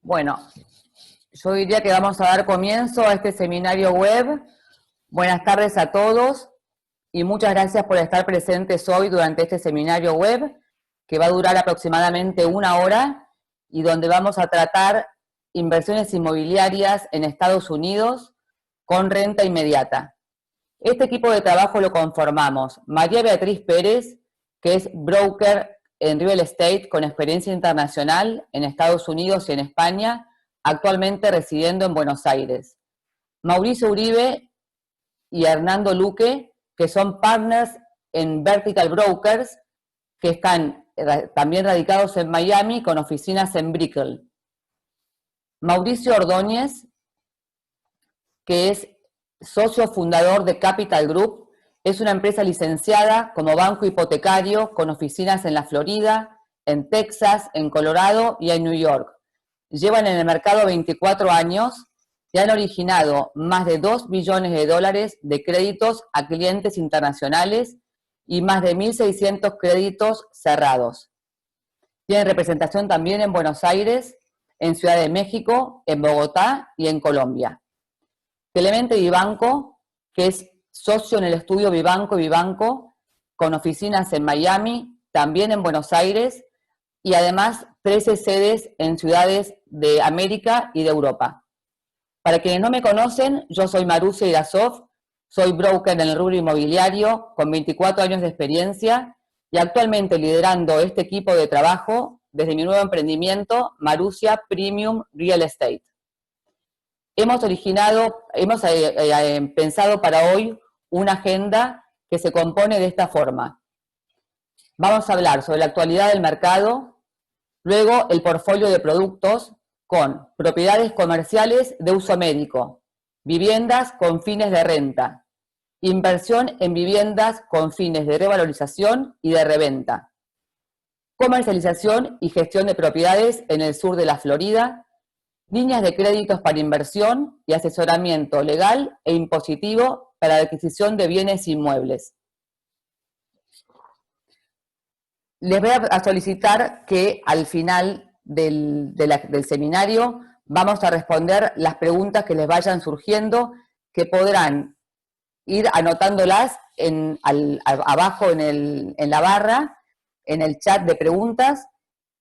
Bueno, yo diría que vamos a dar comienzo a este seminario web. Buenas tardes a todos y muchas gracias por estar presentes hoy durante este seminario web que va a durar aproximadamente 1 hora y donde vamos a tratar inversiones inmobiliarias en Estados Unidos con renta inmediata. Este equipo de trabajo lo conformamos María Beatriz Pérez, que es broker en real estate con experiencia internacional en Estados Unidos y en España, actualmente residiendo en Buenos Aires. Mauricio Uribe y Hernando Luque, que son partners en Vertical Brokers, que están también radicados en Miami con oficinas en Brickell. Mauricio Ordóñez, que es socio fundador de Capital Group, es una empresa licenciada como banco hipotecario con oficinas en la Florida, en Texas, en Colorado y en New York. Llevan en el mercado 24 años y han originado más de $2 billones de créditos a clientes internacionales y más de 1.600 créditos cerrados. Tienen representación también en Buenos Aires, en Ciudad de México, en Bogotá y en Colombia. Clemente Vivanco, que es socio en el estudio Vivanco y Vivanco, con oficinas en Miami, también en Buenos Aires, y además 13 sedes en ciudades de América y de Europa. Para quienes no me conocen, yo soy Marusia Irasov, soy broker en el rubro inmobiliario con 24 años de experiencia y actualmente liderando este equipo de trabajo desde mi nuevo emprendimiento, Marusia Premium Real Estate. Hemos pensado para hoy una agenda que se compone de esta forma. Vamos a hablar sobre la actualidad del mercado, luego el portfolio de productos con propiedades comerciales de uso médico, viviendas con fines de renta, inversión en viviendas con fines de revalorización y de reventa, comercialización y gestión de propiedades en el sur de la Florida, líneas de créditos para inversión y asesoramiento legal e impositivo para la adquisición de bienes inmuebles. Les voy a solicitar que al final del seminario vamos a responder las preguntas que les vayan surgiendo, que podrán ir anotándolas abajo en la barra, en el chat de preguntas,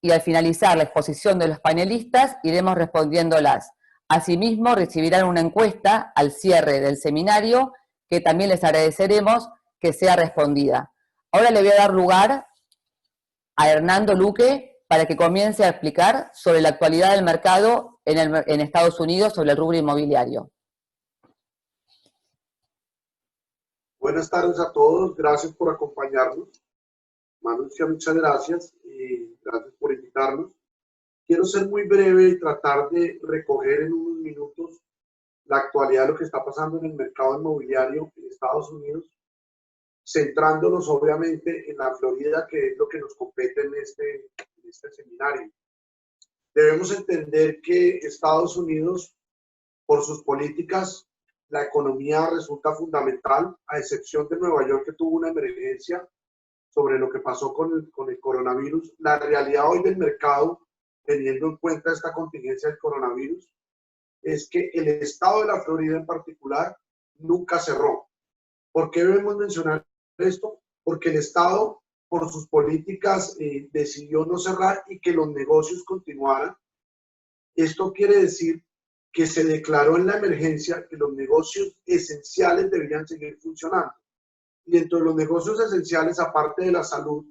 y al finalizar la exposición de los panelistas iremos respondiéndolas. Asimismo, recibirán una encuesta al cierre del seminario que también les agradeceremos que sea respondida. Ahora le voy a dar lugar a Hernando Luque para que comience a explicar sobre la actualidad del mercado en Estados Unidos sobre el rubro inmobiliario. Buenas tardes a todos, gracias por acompañarnos. Manucia, muchas gracias y gracias por invitarnos. Quiero ser muy breve y tratar de recoger en unos minutos la actualidad de lo que está pasando en el mercado inmobiliario en Estados Unidos, centrándonos obviamente en la Florida, que es lo que nos compete en este seminario. Debemos entender que Estados Unidos, por sus políticas, la economía resulta fundamental, a excepción de Nueva York, que tuvo una emergencia sobre lo que pasó con el coronavirus. La realidad hoy del mercado, teniendo en cuenta esta contingencia del coronavirus, es que el estado de la Florida en particular nunca cerró. ¿Por qué debemos mencionar esto? Porque el estado, por sus políticas, decidió no cerrar y que los negocios continuaran. Esto quiere decir que se declaró en la emergencia que los negocios esenciales debían seguir funcionando. Y dentro de los negocios esenciales, aparte de la salud,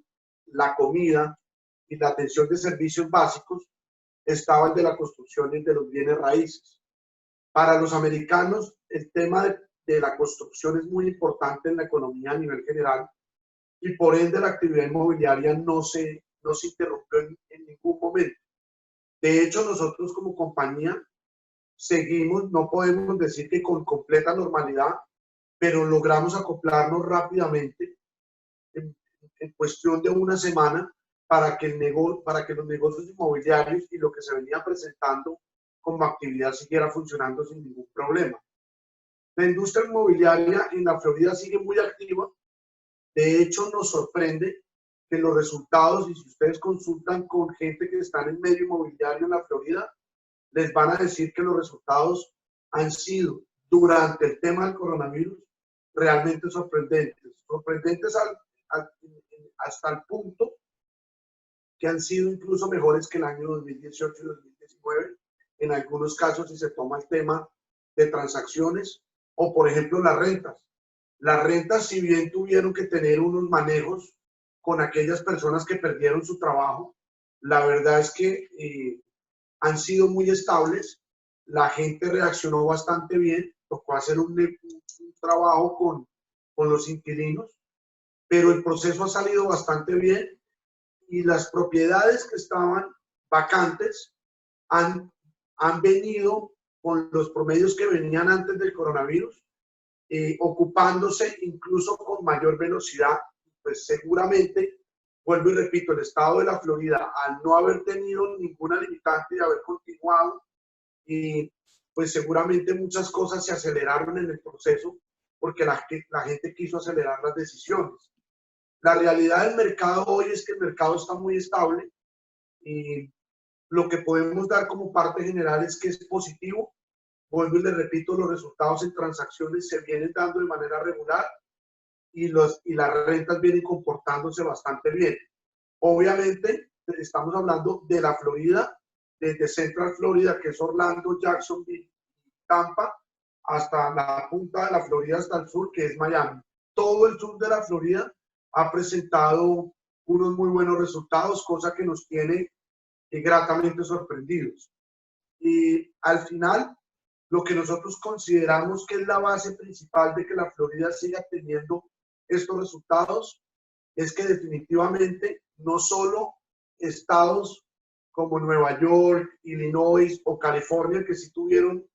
la comida y la atención de servicios básicos, estaba el de la construcción y de los bienes raíces. Para los americanos, el tema de la construcción es muy importante en la economía a nivel general y por ende la actividad inmobiliaria no se interrumpió en ningún momento. De hecho, nosotros como compañía seguimos, no podemos decir que con completa normalidad, pero logramos acoplarnos rápidamente en cuestión de una semana para que los negocios inmobiliarios y lo que se venía presentando como actividad siguiera funcionando sin ningún problema. La industria inmobiliaria en la Florida sigue muy activa. De hecho, nos sorprende que los resultados, y si ustedes consultan con gente que está en el medio inmobiliario en la Florida, les van a decir que los resultados han sido, durante el tema del coronavirus, realmente sorprendentes. Sorprendentes hasta el punto que han sido incluso mejores que el año 2018 y 2019, en algunos casos si se toma el tema de transacciones, o por ejemplo las rentas. Las rentas, si bien tuvieron que tener unos manejos con aquellas personas que perdieron su trabajo, la verdad es que han sido muy estables, la gente reaccionó bastante bien, tocó hacer un trabajo con los inquilinos, pero el proceso ha salido bastante bien y las propiedades que estaban vacantes han venido con los promedios que venían antes del coronavirus, ocupándose incluso con mayor velocidad. Pues seguramente, vuelvo y repito, el estado de la Florida, al no haber tenido ninguna limitante de haber continuado, pues seguramente muchas cosas se aceleraron en el proceso porque la gente quiso acelerar las decisiones. La realidad del mercado hoy es que el mercado está muy estable y lo que podemos dar como parte general es que es positivo. Vuelvo y le repito, los resultados en transacciones se vienen dando de manera regular y las rentas vienen comportándose bastante bien. Obviamente, estamos hablando de la Florida, desde Central Florida, que es Orlando, Jacksonville, Tampa, hasta la punta de la Florida, hasta el sur, que es Miami. Todo el sur de la Florida ha presentado unos muy buenos resultados, cosa que nos tiene gratamente sorprendidos. Y al final, lo que nosotros consideramos que es la base principal de que la Florida siga teniendo estos resultados es que definitivamente no solo estados como Nueva York, Illinois o California, que sí tuvieron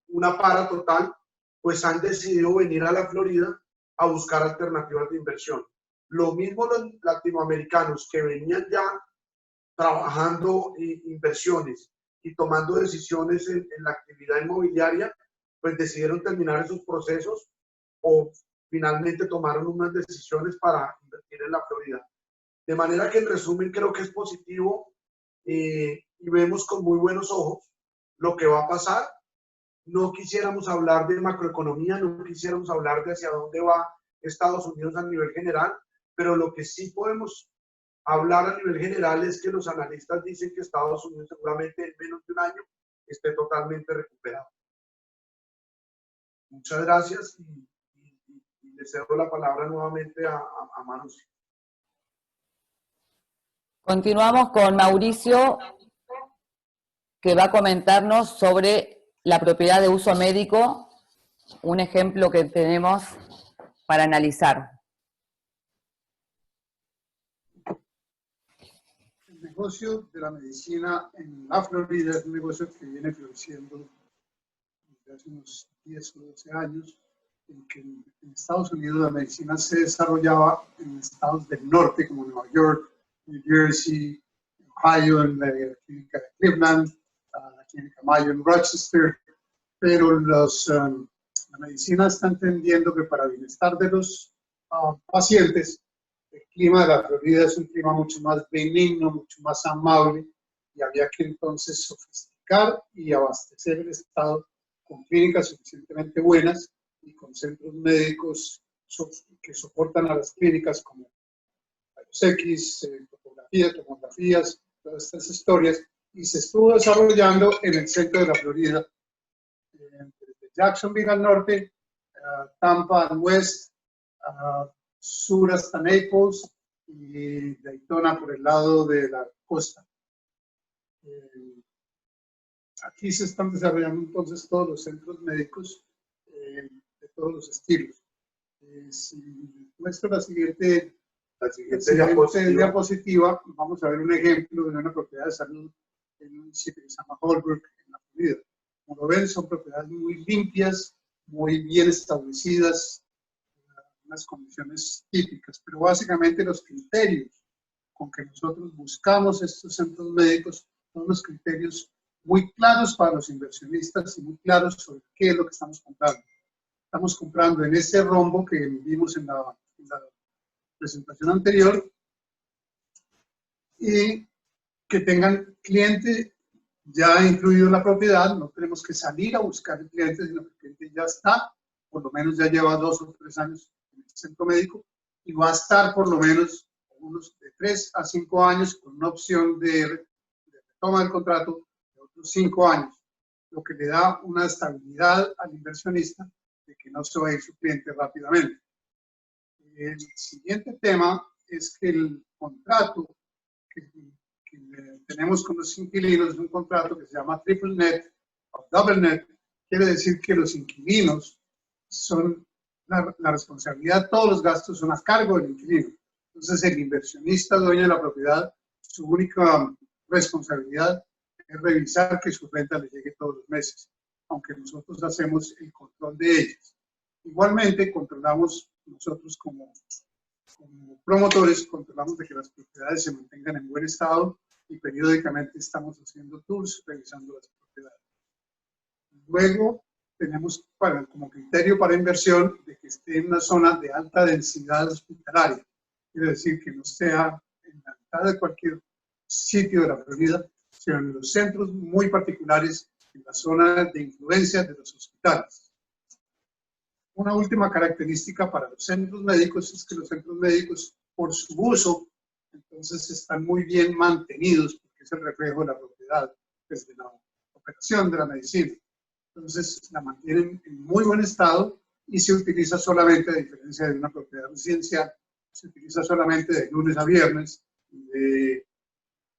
una para total, pues han decidido venir a la Florida a buscar alternativas de inversión. Lo mismo los latinoamericanos que venían ya trabajando inversiones y tomando decisiones en la actividad inmobiliaria, pues decidieron terminar esos procesos o finalmente tomaron unas decisiones para invertir en la Florida. De manera que en resumen creo que es positivo y vemos con muy buenos ojos lo que va a pasar. No quisiéramos hablar de macroeconomía, no quisiéramos hablar de hacia dónde va Estados Unidos a nivel general, pero lo que sí podemos hablar a nivel general es que los analistas dicen que Estados Unidos seguramente en menos de un año esté totalmente recuperado. Muchas gracias y le cedo la palabra nuevamente a Mauricio. Continuamos con Mauricio, que va a comentarnos sobre la propiedad de uso médico, un ejemplo que tenemos para analizar. El negocio de la medicina en la Florida es un negocio que viene floreciendo desde hace unos 10 o 12 años, en que en Estados Unidos la medicina se desarrollaba en estados del norte como Nueva York, New Jersey, Ohio, en la clínica de Cleveland, la clínica Mayo en Rochester, pero la medicina está entendiendo que para el bienestar de los pacientes, el clima de la Florida es un clima mucho más benigno, mucho más amable, y había que entonces sofisticar y abastecer el estado con clínicas suficientemente buenas y con centros médicos que soportan a las clínicas como rayos X, tomografías, todas estas historias, y se estuvo desarrollando en el centro de la Florida, desde Jacksonville al norte, Tampa al west, sur hasta Naples y Daytona por el lado de la costa. Aquí se están desarrollando entonces todos los centros médicos de todos los estilos. Si muestro la siguiente diapositiva, vamos a ver un ejemplo de una propiedad de salud en un sitio que se llama Holbrook, en la Florida. Como lo ven, son propiedades muy limpias, muy bien establecidas, unas condiciones típicas, pero básicamente los criterios con que nosotros buscamos estos centros médicos son los criterios muy claros para los inversionistas y muy claros sobre qué es lo que estamos comprando. Estamos comprando en ese rombo que vimos en la presentación anterior, y que tengan cliente ya incluido en la propiedad. No tenemos que salir a buscar el cliente, sino que el cliente ya está, por lo menos ya lleva 2 o 3 años en el centro médico y va a estar por lo menos unos de 3 a 5 años con una opción de retoma del contrato de otros 5 años, lo que le da una estabilidad al inversionista de que no se va a ir su cliente rápidamente. El siguiente tema es que el contrato que tenemos con los inquilinos es un contrato que se llama Triple Net o Double Net. Quiere decir que los inquilinos son la responsabilidad, todos los gastos son a cargo del inquilino. Entonces el inversionista, dueño de la propiedad, su única responsabilidad es revisar que su renta le llegue todos los meses, aunque nosotros hacemos el control de ellas. Igualmente controlamos nosotros como promotores, controlamos de que las propiedades se mantengan en buen estado y periódicamente estamos haciendo tours revisando las propiedades. Luego tenemos como criterio para inversión de que esté en una zona de alta densidad hospitalaria. Quiere decir que no sea en la mitad de cualquier sitio de la Florida, sino en los centros muy particulares, en la zona de influencia de los hospitales. Una última característica para los centros médicos es que los centros médicos, por su uso, entonces están muy bien mantenidos, porque es el reflejo de la propiedad, desde la operación de la medicina. Entonces la mantienen en muy buen estado y se utiliza solamente, a diferencia de una propiedad residencial, se utiliza solamente de lunes a viernes, de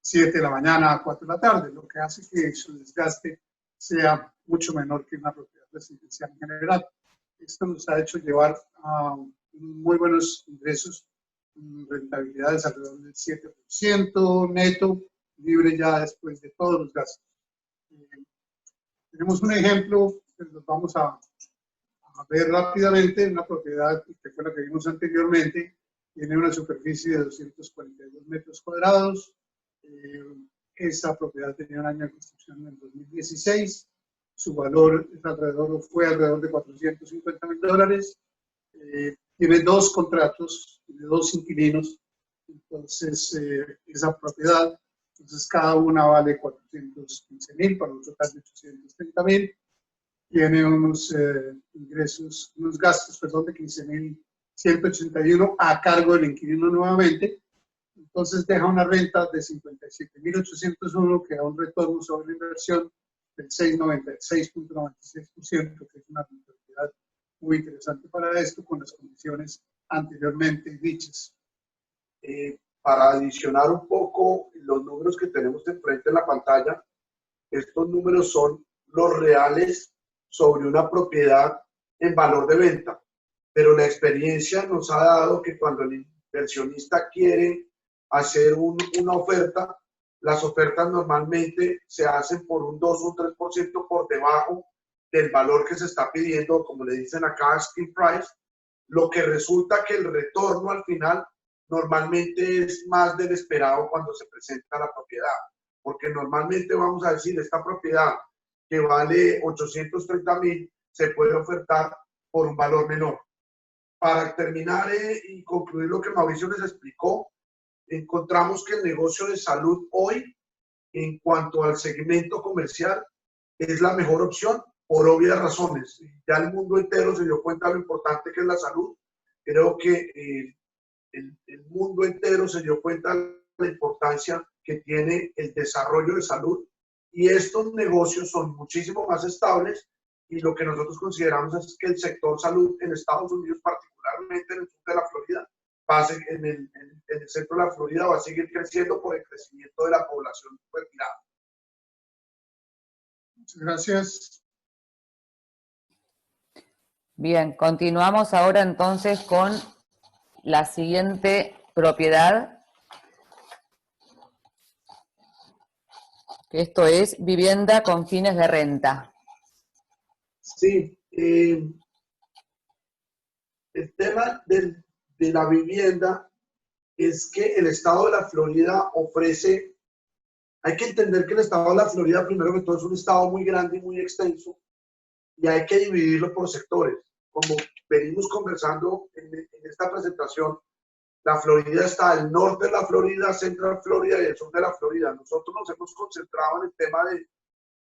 7 de la mañana a 4 de la tarde, lo que hace que su desgaste sea mucho menor que una propiedad residencial en general. Esto nos ha hecho llevar a muy buenos ingresos, rentabilidades alrededor del 7% neto, libre ya después de todos los gastos. Tenemos un ejemplo que nos vamos a ver rápidamente, una propiedad que fue la que vimos anteriormente, tiene una superficie de 242 metros cuadrados. Esa propiedad tenía un año de construcción en 2016. Su valor fue alrededor de $450,000. Tiene 2 contratos, tiene 2 inquilinos. Entonces, esa propiedad, entonces cada una vale $415,000 para un total de $830,000. Tiene unos ingresos, unos gastos, perdón, de $15,181 a cargo del inquilino nuevamente. Entonces deja una renta de $57,801 que da un retorno sobre la inversión del 6.96%, que es una rentabilidad muy interesante para esto con las condiciones anteriormente dichas. Para adicionar un poco los números que tenemos enfrente en la pantalla, estos números son los reales sobre una propiedad en valor de venta, pero la experiencia nos ha dado que cuando el inversionista quiere hacer una oferta, las ofertas normalmente se hacen por un 2 o un 3% por debajo del valor que se está pidiendo, como le dicen acá, asking price, lo que resulta que el retorno al final normalmente es más del esperado cuando se presenta la propiedad, porque normalmente vamos a decir, esta propiedad que vale $830,000 se puede ofertar por un valor menor. Para terminar y concluir lo que Mauricio les explicó, encontramos que el negocio de salud hoy, en cuanto al segmento comercial, es la mejor opción por obvias razones. Ya el mundo entero se dio cuenta de lo importante que es la salud. Creo que el mundo entero se dio cuenta de la importancia que tiene el desarrollo de salud, y estos negocios son muchísimo más estables, y lo que nosotros consideramos es que el sector salud en Estados Unidos, particularmente en el sur de la Florida, en el centro de la Florida, va a seguir creciendo por el crecimiento de la población retirada. Muchas gracias. Bien, continuamos ahora entonces con la siguiente propiedad. Esto es vivienda con fines de renta. Sí, el tema de la vivienda es que el estado de la Florida ofrece, hay que entender que el estado de la Florida, primero que todo, es un estado muy grande y muy extenso, y hay que dividirlo por sectores. Como venimos conversando en esta presentación, La Florida está al norte de la Florida, Central Florida y el sur de la Florida. Nosotros nos hemos concentrado en el tema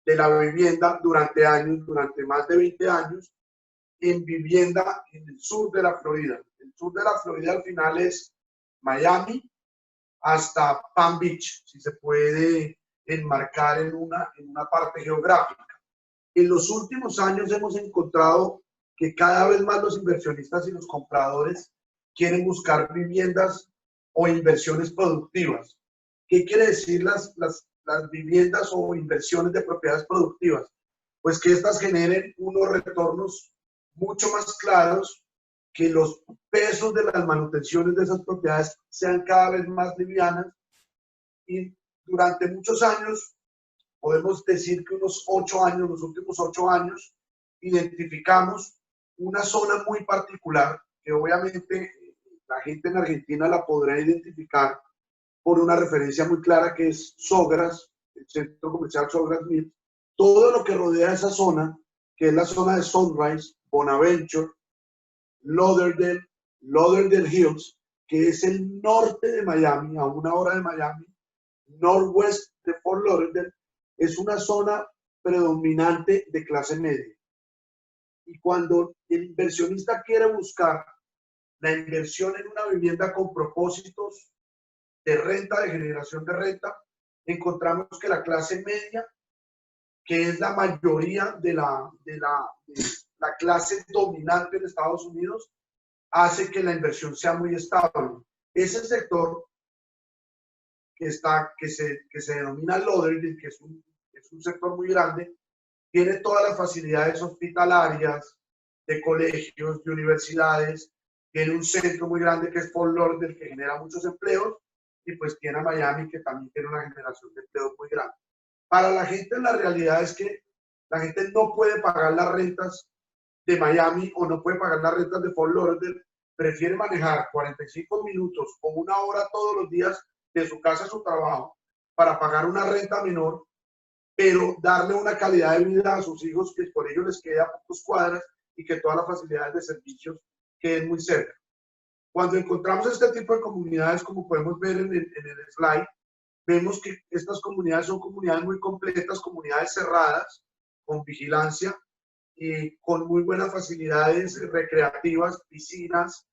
de la vivienda durante años, durante más de 20 años, en vivienda en el sur de la Florida. El sur de la Florida al final es Miami hasta Palm Beach, si se puede enmarcar en una parte geográfica. En los últimos años hemos encontrado que cada vez más los inversionistas y los compradores quieren buscar viviendas o inversiones productivas. ¿Qué quiere decir las viviendas o inversiones de propiedades productivas? Pues que estas generen unos retornos mucho más claros, que los pesos de las manutenciones de esas propiedades sean cada vez más livianas, y durante muchos años, podemos decir que unos 8 años, los últimos 8 años, identificamos una zona muy particular que obviamente la gente en Argentina la podrá identificar por una referencia muy clara, que es Sogras, el centro comercial Sogras Mills. Todo lo que rodea esa zona, que es la zona de Sunrise, Bonaventure, Lauderdale Hills, que es el norte de Miami, a 1 hora de Miami, northwest de Fort Lauderdale, es una zona predominante de clase media. Y cuando el inversionista quiere buscar la inversión en una vivienda con propósitos de renta, de generación de renta, encontramos que la clase media, que es la mayoría de la clase dominante en Estados Unidos, hace que la inversión sea muy estable. Ese sector que se denomina Lauderdale, que es un sector muy grande, tiene todas las facilidades hospitalarias, de colegios, de universidades, tiene un centro muy grande que es Fort Lauderdale, que genera muchos empleos, y pues tiene a Miami, que también tiene una generación de empleos muy grande. Para la gente, la realidad es que la gente no puede pagar las rentas de Miami o no puede pagar las rentas de Fort Lauderdale, prefiere manejar 45 minutos o 1 hora todos los días de su casa a su trabajo para pagar una renta menor, pero darle una calidad de vida a sus hijos que por ello les quede a pocas cuadras y que todas las facilidades de servicios queden muy cerca. Cuando encontramos este tipo de comunidades, como podemos ver en el slide, vemos que estas comunidades son comunidades muy completas, comunidades cerradas, con vigilancia y con muy buenas facilidades recreativas, piscinas,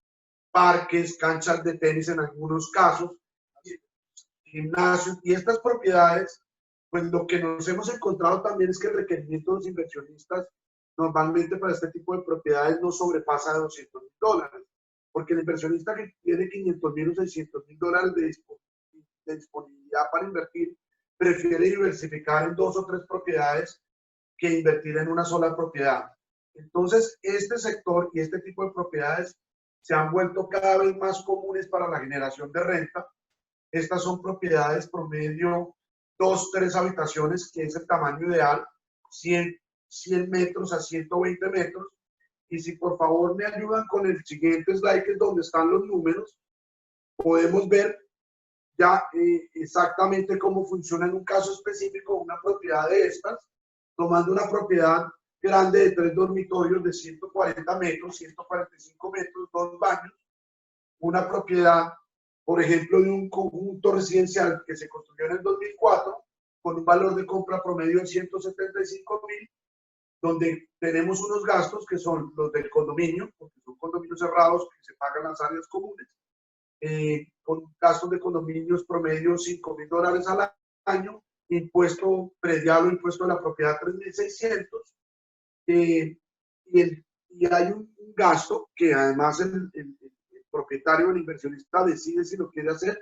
parques, canchas de tenis en algunos casos, gimnasios. Y estas propiedades, pues lo que nos hemos encontrado también es que el requerimiento de los inversionistas normalmente para este tipo de propiedades no sobrepasa de $200,000, porque el inversionista que tiene $500,000 o $600,000 de disponibilidad para invertir, prefiere diversificar en 2 o 3 propiedades que invertir en una sola propiedad. Entonces, este sector y este tipo de propiedades se han vuelto cada vez más comunes para la generación de renta. Estas son propiedades promedio 2, 3 habitaciones, que es el tamaño ideal, 100 metros a 120 metros. Y si por favor me ayudan con el siguiente slide, que es donde están los números, podemos ver ya exactamente cómo funciona en un caso específico una propiedad de estas, tomando una propiedad grande de 3 dormitorios de 140 metros, 145 metros, 2 baños, una propiedad, por ejemplo, de un conjunto residencial que se construyó en el 2004, con un valor de compra promedio de 175,000, donde tenemos unos gastos que son los del condominio, porque son condominios cerrados que se pagan las áreas comunes, con gastos de condominios promedio $5,000 al año, impuesto predial o impuesto de la propiedad 3,600, y hay un gasto que además el propietario o el inversionista decide si lo quiere hacer,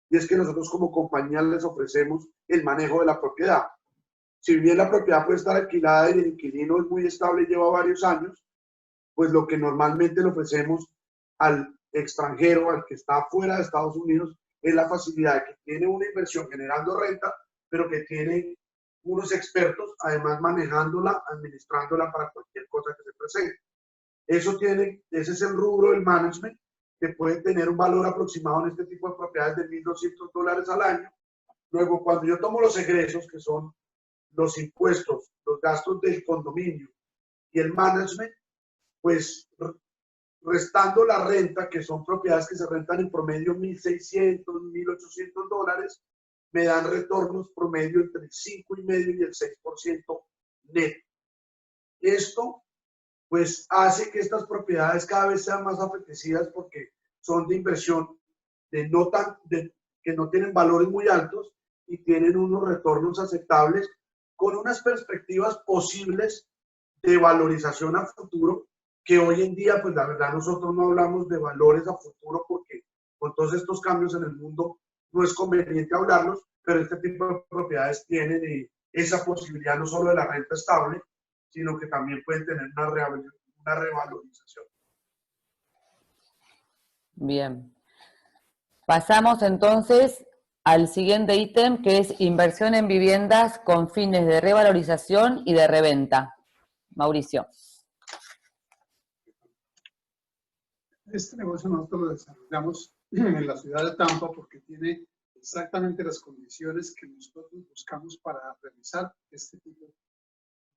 y es que nosotros como compañía les ofrecemos el manejo de la propiedad. Si bien la propiedad puede estar alquilada y el inquilino es muy estable y lleva varios años, pues lo que normalmente le ofrecemos al extranjero, al que está fuera de Estados Unidos, es la facilidad de que tiene una inversión generando renta, pero que tiene unos expertos, además manejándola, administrándola para cualquier cosa que se presente. Ese es el rubro del management, que puede tener un valor aproximado en este tipo de propiedades de $1,200 al año. Luego, cuando yo tomo los egresos, que son los impuestos, los gastos del condominio y el management, pues restando la renta, que son propiedades que se rentan en promedio $1.600, $1.800, me dan retornos promedio entre el 5,5% y el 6% neto. Esto pues hace que estas propiedades cada vez sean más apetecidas porque son de inversión que no tienen valores muy altos y tienen unos retornos aceptables con unas perspectivas posibles de valorización a futuro, que hoy en día, pues la verdad nosotros no hablamos de valores a futuro porque con todos estos cambios en el mundo no es conveniente hablarlos, pero este tipo de propiedades tienen esa posibilidad no solo de la renta estable, sino que también pueden tener una revalorización. Bien. Pasamos entonces al siguiente ítem, que es inversión en viviendas con fines de revalorización y de reventa. Mauricio. Este negocio nosotros lo desarrollamos en la ciudad de Tampa porque tiene exactamente las condiciones que nosotros buscamos para realizar este tipo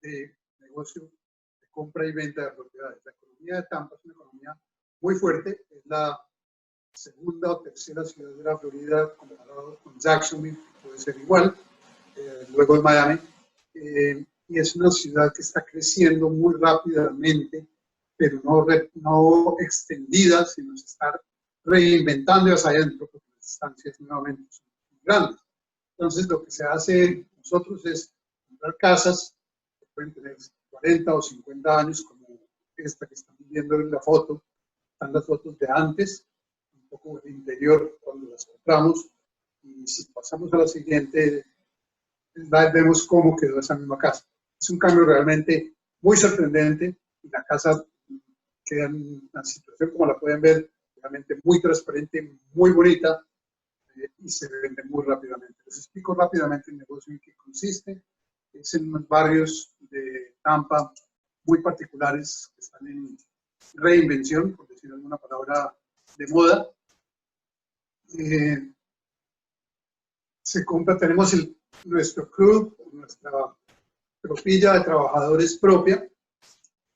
de negocio de compra y venta de propiedades. La economía de Tampa es una economía muy fuerte, es la segunda o tercera ciudad de la Florida comparado con Jacksonville, que puede ser igual, luego en Miami, y es una ciudad que está creciendo muy rápidamente, pero no extendida, sino se está reinventando hacia adentro, porque las distancias nuevamente son muy grandes. Entonces, lo que se hace nosotros es comprar casas que pueden tener 40 o 50 años, como esta que están viendo en la foto. Están las fotos de antes, un poco el interior cuando las compramos, y si pasamos a la siguiente, vemos cómo quedó esa misma casa. Es un cambio realmente muy sorprendente, y la casa queda en una situación, como la pueden ver, realmente muy transparente, muy bonita, y se vende muy rápidamente. Les explico rápidamente el negocio en qué consiste. Es en unos barrios de Tampa muy particulares que están en reinvención, por decir alguna palabra de moda. Se compra, tenemos nuestro club, nuestra tropilla de trabajadores propia.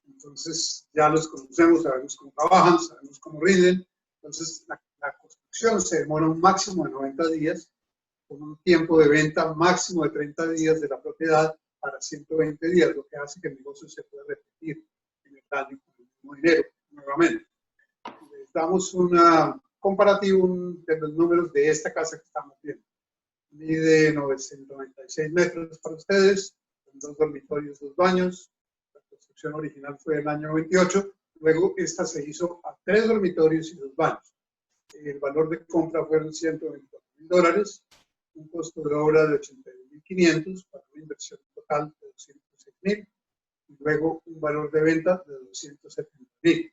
Entonces ya los conocemos, sabemos cómo trabajan, sabemos cómo rinden. Entonces la construcción se demora un máximo de 90 días, con un tiempo de venta máximo de 30 días de la propiedad para 120 días, lo que hace que el negocio se pueda repetir en el año con el mismo dinero nuevamente. Les damos un comparativo de los números de esta casa que estamos viendo. Mide 996 metros para ustedes, con 2 dormitorios, 2 baños. La construcción original fue del año 28, luego esta se hizo a 3 dormitorios y 2 baños. El valor de compra fueron $124,000, un costo de obra de $81,500 para una inversión total de $206,000, y luego un valor de venta de $270,000.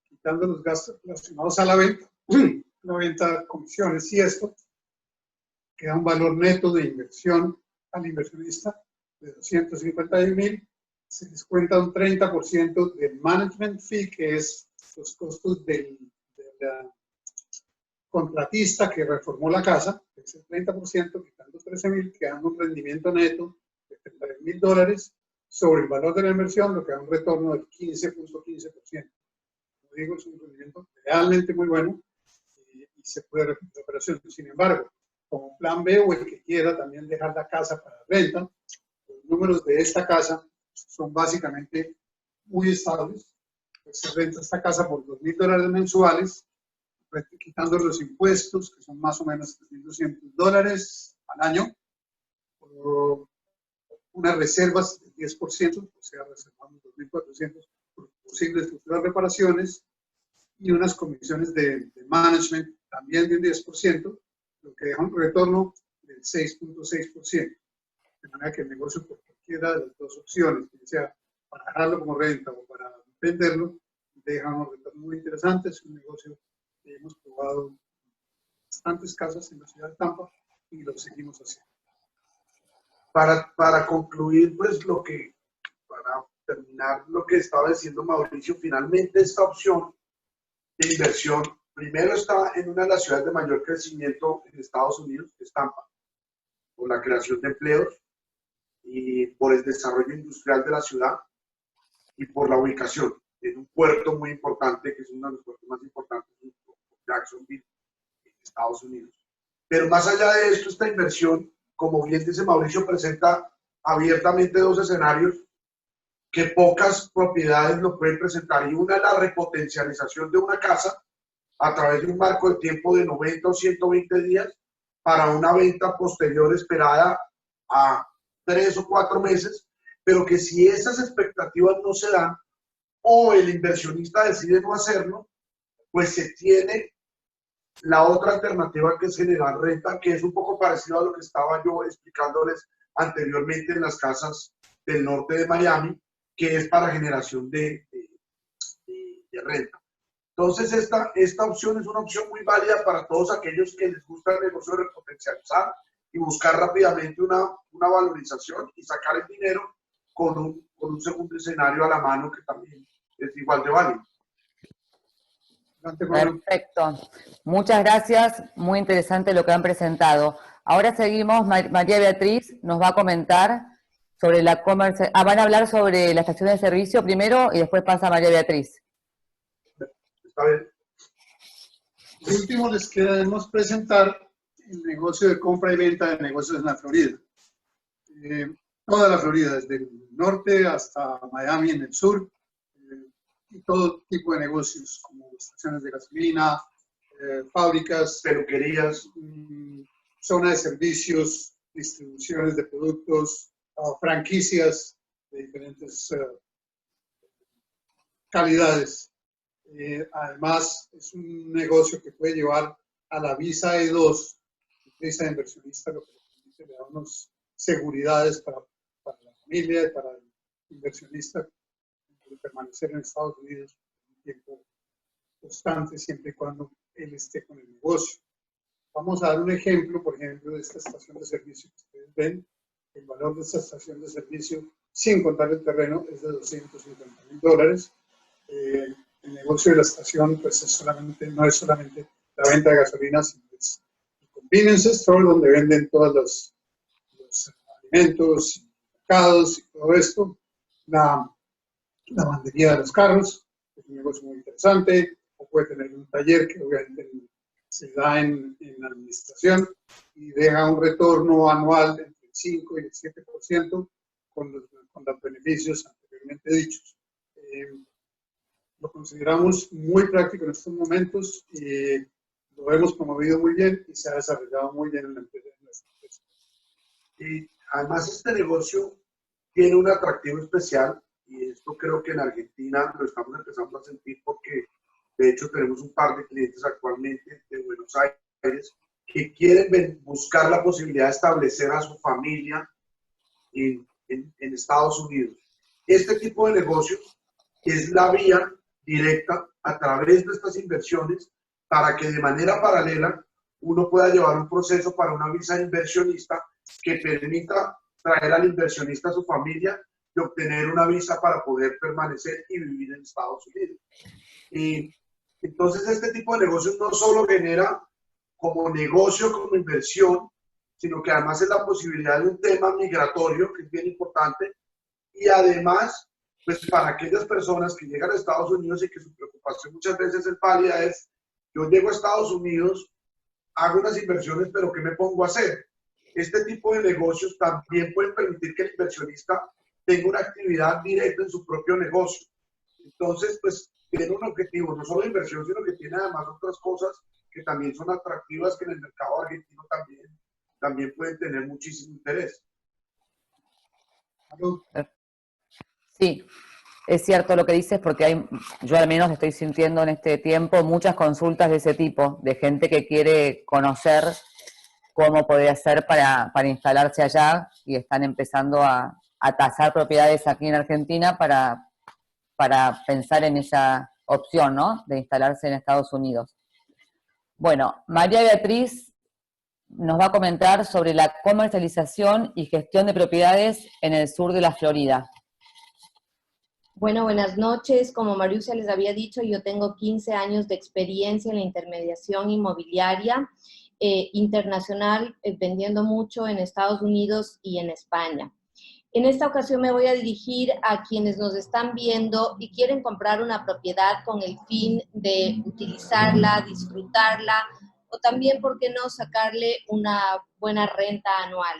Quitando los gastos relacionados a la venta, comisiones y esto, queda un valor neto de inversión al inversionista de $251,000. Se descuenta un 30% del management fee, que es los costos del contratista que reformó la casa, que es el 30%, quitando $13,000, queda un rendimiento neto de $31,000 sobre el valor de la inversión, lo que da un retorno del 15.15%. Como digo, es un rendimiento realmente muy bueno y se puede repetir la operación. Sin embargo, como plan B o el que quiera también dejar la casa para renta, los números de esta casa son básicamente muy estables. Pues se renta esta casa por $2,000 mensuales, quitando los impuestos, que son más o menos $3,200 al año, unas reservas del 10%, o sea, reservamos $2,400 por posibles futuras reparaciones, y unas comisiones de management también del 10%, lo que deja un retorno del 6.6%. De manera que el negocio, por cualquiera de las dos opciones, ya sea para dejarlo como renta o para venderlo, deja unos retornos muy interesantes. Es un negocio que hemos probado bastantes casas en la ciudad de Tampa y lo seguimos haciendo. Para concluir, pues para terminar lo que estaba diciendo Mauricio, finalmente esta opción de inversión, primero está en una de las ciudades de mayor crecimiento en Estados Unidos, que es Tampa, por la creación de empleos y por el desarrollo industrial de la ciudad y por la ubicación. en un puerto muy importante, que es uno de los puertos más importantes de Jacksonville, en Estados Unidos. Pero más allá de esto, esta inversión, como bien dice Mauricio, presenta abiertamente dos escenarios que pocas propiedades lo pueden presentar. Y una es la repotencialización de una casa a través de un marco de tiempo de 90 o 120 días para una venta posterior esperada a 3 o 4 meses, pero que si esas expectativas no se dan o el inversionista decide no hacerlo, pues se tiene la otra alternativa, que es generar renta, que es un poco parecido a lo que estaba yo explicándoles anteriormente en las casas del norte de Miami, que es para generación de renta. Entonces, esta opción es una opción muy válida para todos aquellos que les gusta el negocio de repotencializar y buscar rápidamente una valorización y sacar el dinero con un segundo escenario a la mano que también es igual de válido. Perfecto. Muchas gracias. Muy interesante lo que han presentado. Ahora seguimos. María Beatriz nos va a comentar sobre la comercial. Van a hablar sobre la estación de servicio primero y después pasa María Beatriz. Está bien. Por último, les queremos presentar el negocio de compra y venta de negocios en la Florida. Toda la Florida, desde el norte hasta Miami en el sur, y todo tipo de negocios, como estaciones de gasolina, fábricas, peluquerías, zona de servicios, distribuciones de productos, franquicias de diferentes calidades. Además, es un negocio que puede llevar a la visa E2, visa de inversionista, lo que le permite, le da unas seguridades para la familia y para el inversionista, permanecer en Estados Unidos un tiempo constante, siempre y cuando él esté con el negocio. Vamos a dar un ejemplo, por ejemplo, de esta estación de servicio que ustedes ven. El valor de esta estación de servicio, sin contar el terreno, es de $250,000. El negocio de la estación pues no es solamente la venta de gasolina, sino es el convenience store, donde venden todos los alimentos, mercados y todo esto. La lavandería de los carros, es un negocio muy interesante, o puede tener un taller que obviamente se da en la administración y deja un retorno anual entre el 5 y el 7% con los beneficios anteriormente dichos. Lo consideramos muy práctico en estos momentos y lo hemos promovido muy bien y se ha desarrollado muy bien en la empresa. Y además este negocio tiene un atractivo especial, y esto creo que en Argentina lo estamos empezando a sentir porque de hecho tenemos un par de clientes actualmente de Buenos Aires que quieren buscar la posibilidad de establecer a su familia en Estados Unidos. Este tipo de negocios es la vía directa a través de estas inversiones para que de manera paralela uno pueda llevar un proceso para una visa de inversionista que permita traer al inversionista a su familia y obtener una visa para poder permanecer y vivir en Estados Unidos. Y entonces este tipo de negocios no solo genera como negocio, como inversión, sino que además es la posibilidad de un tema migratorio que es bien importante, y además pues para aquellas personas que llegan a Estados Unidos y que su preocupación muchas veces es válida, es yo llego a Estados Unidos, hago unas inversiones, pero ¿qué me pongo a hacer? Este tipo de negocios también pueden permitir que el inversionista tenga una actividad directa en su propio negocio. Entonces, pues tiene un objetivo, no solo de inversión, sino que tiene además otras cosas que también son atractivas, que en el mercado argentino también pueden tener muchísimo interés. ¿Aló? Sí, es cierto lo que dices, porque yo al menos estoy sintiendo en este tiempo muchas consultas de ese tipo, de gente que quiere conocer cómo puede hacer para instalarse allá y están empezando a tasar propiedades aquí en Argentina para pensar en esa opción, ¿no?, de instalarse en Estados Unidos. Bueno, María Beatriz nos va a comentar sobre la comercialización y gestión de propiedades en el sur de la Florida. Bueno, buenas noches. Como Marusia les había dicho, yo tengo 15 años de experiencia en la intermediación inmobiliaria internacional, vendiendo mucho en Estados Unidos y en España. En esta ocasión me voy a dirigir a quienes nos están viendo y quieren comprar una propiedad con el fin de utilizarla, disfrutarla, o también, ¿por qué no?, sacarle una buena renta anual.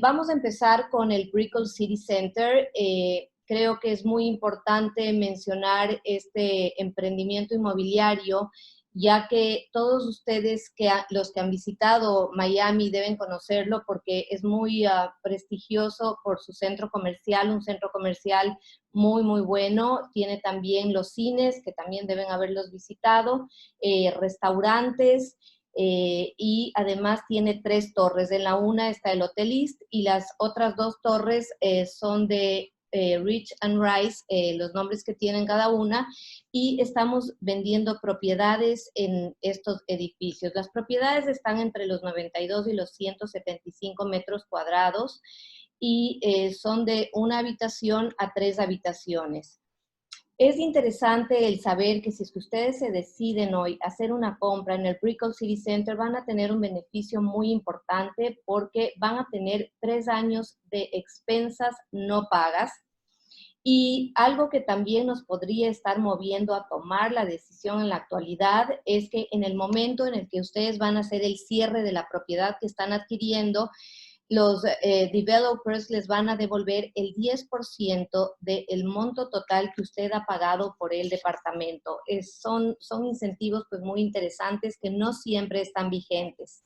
Vamos a empezar con el Brickell City Center. Creo que es muy importante mencionar este emprendimiento inmobiliario, ya que todos ustedes, los que han visitado Miami, deben conocerlo porque es muy prestigioso por su centro comercial, un centro comercial muy, muy bueno. Tiene también los cines, que también deben haberlos visitado, restaurantes, y además tiene 3 torres. En la una está el Hotel East y las otras 2 torres son de Rich and Rice, los nombres que tienen cada una, y estamos vendiendo propiedades en estos edificios. Las propiedades están entre los 92 y los 175 metros cuadrados y son de 1 habitación a 3 habitaciones. Es interesante el saber que si es que ustedes se deciden hoy a hacer una compra en el Brickell City Center, van a tener un beneficio muy importante porque van a tener 3 años de expensas no pagas. Y algo que también nos podría estar moviendo a tomar la decisión en la actualidad es que en el momento en el que ustedes van a hacer el cierre de la propiedad que están adquiriendo, los developers les van a devolver el 10% del monto total que usted ha pagado por el departamento. Son incentivos pues muy interesantes que no siempre están vigentes.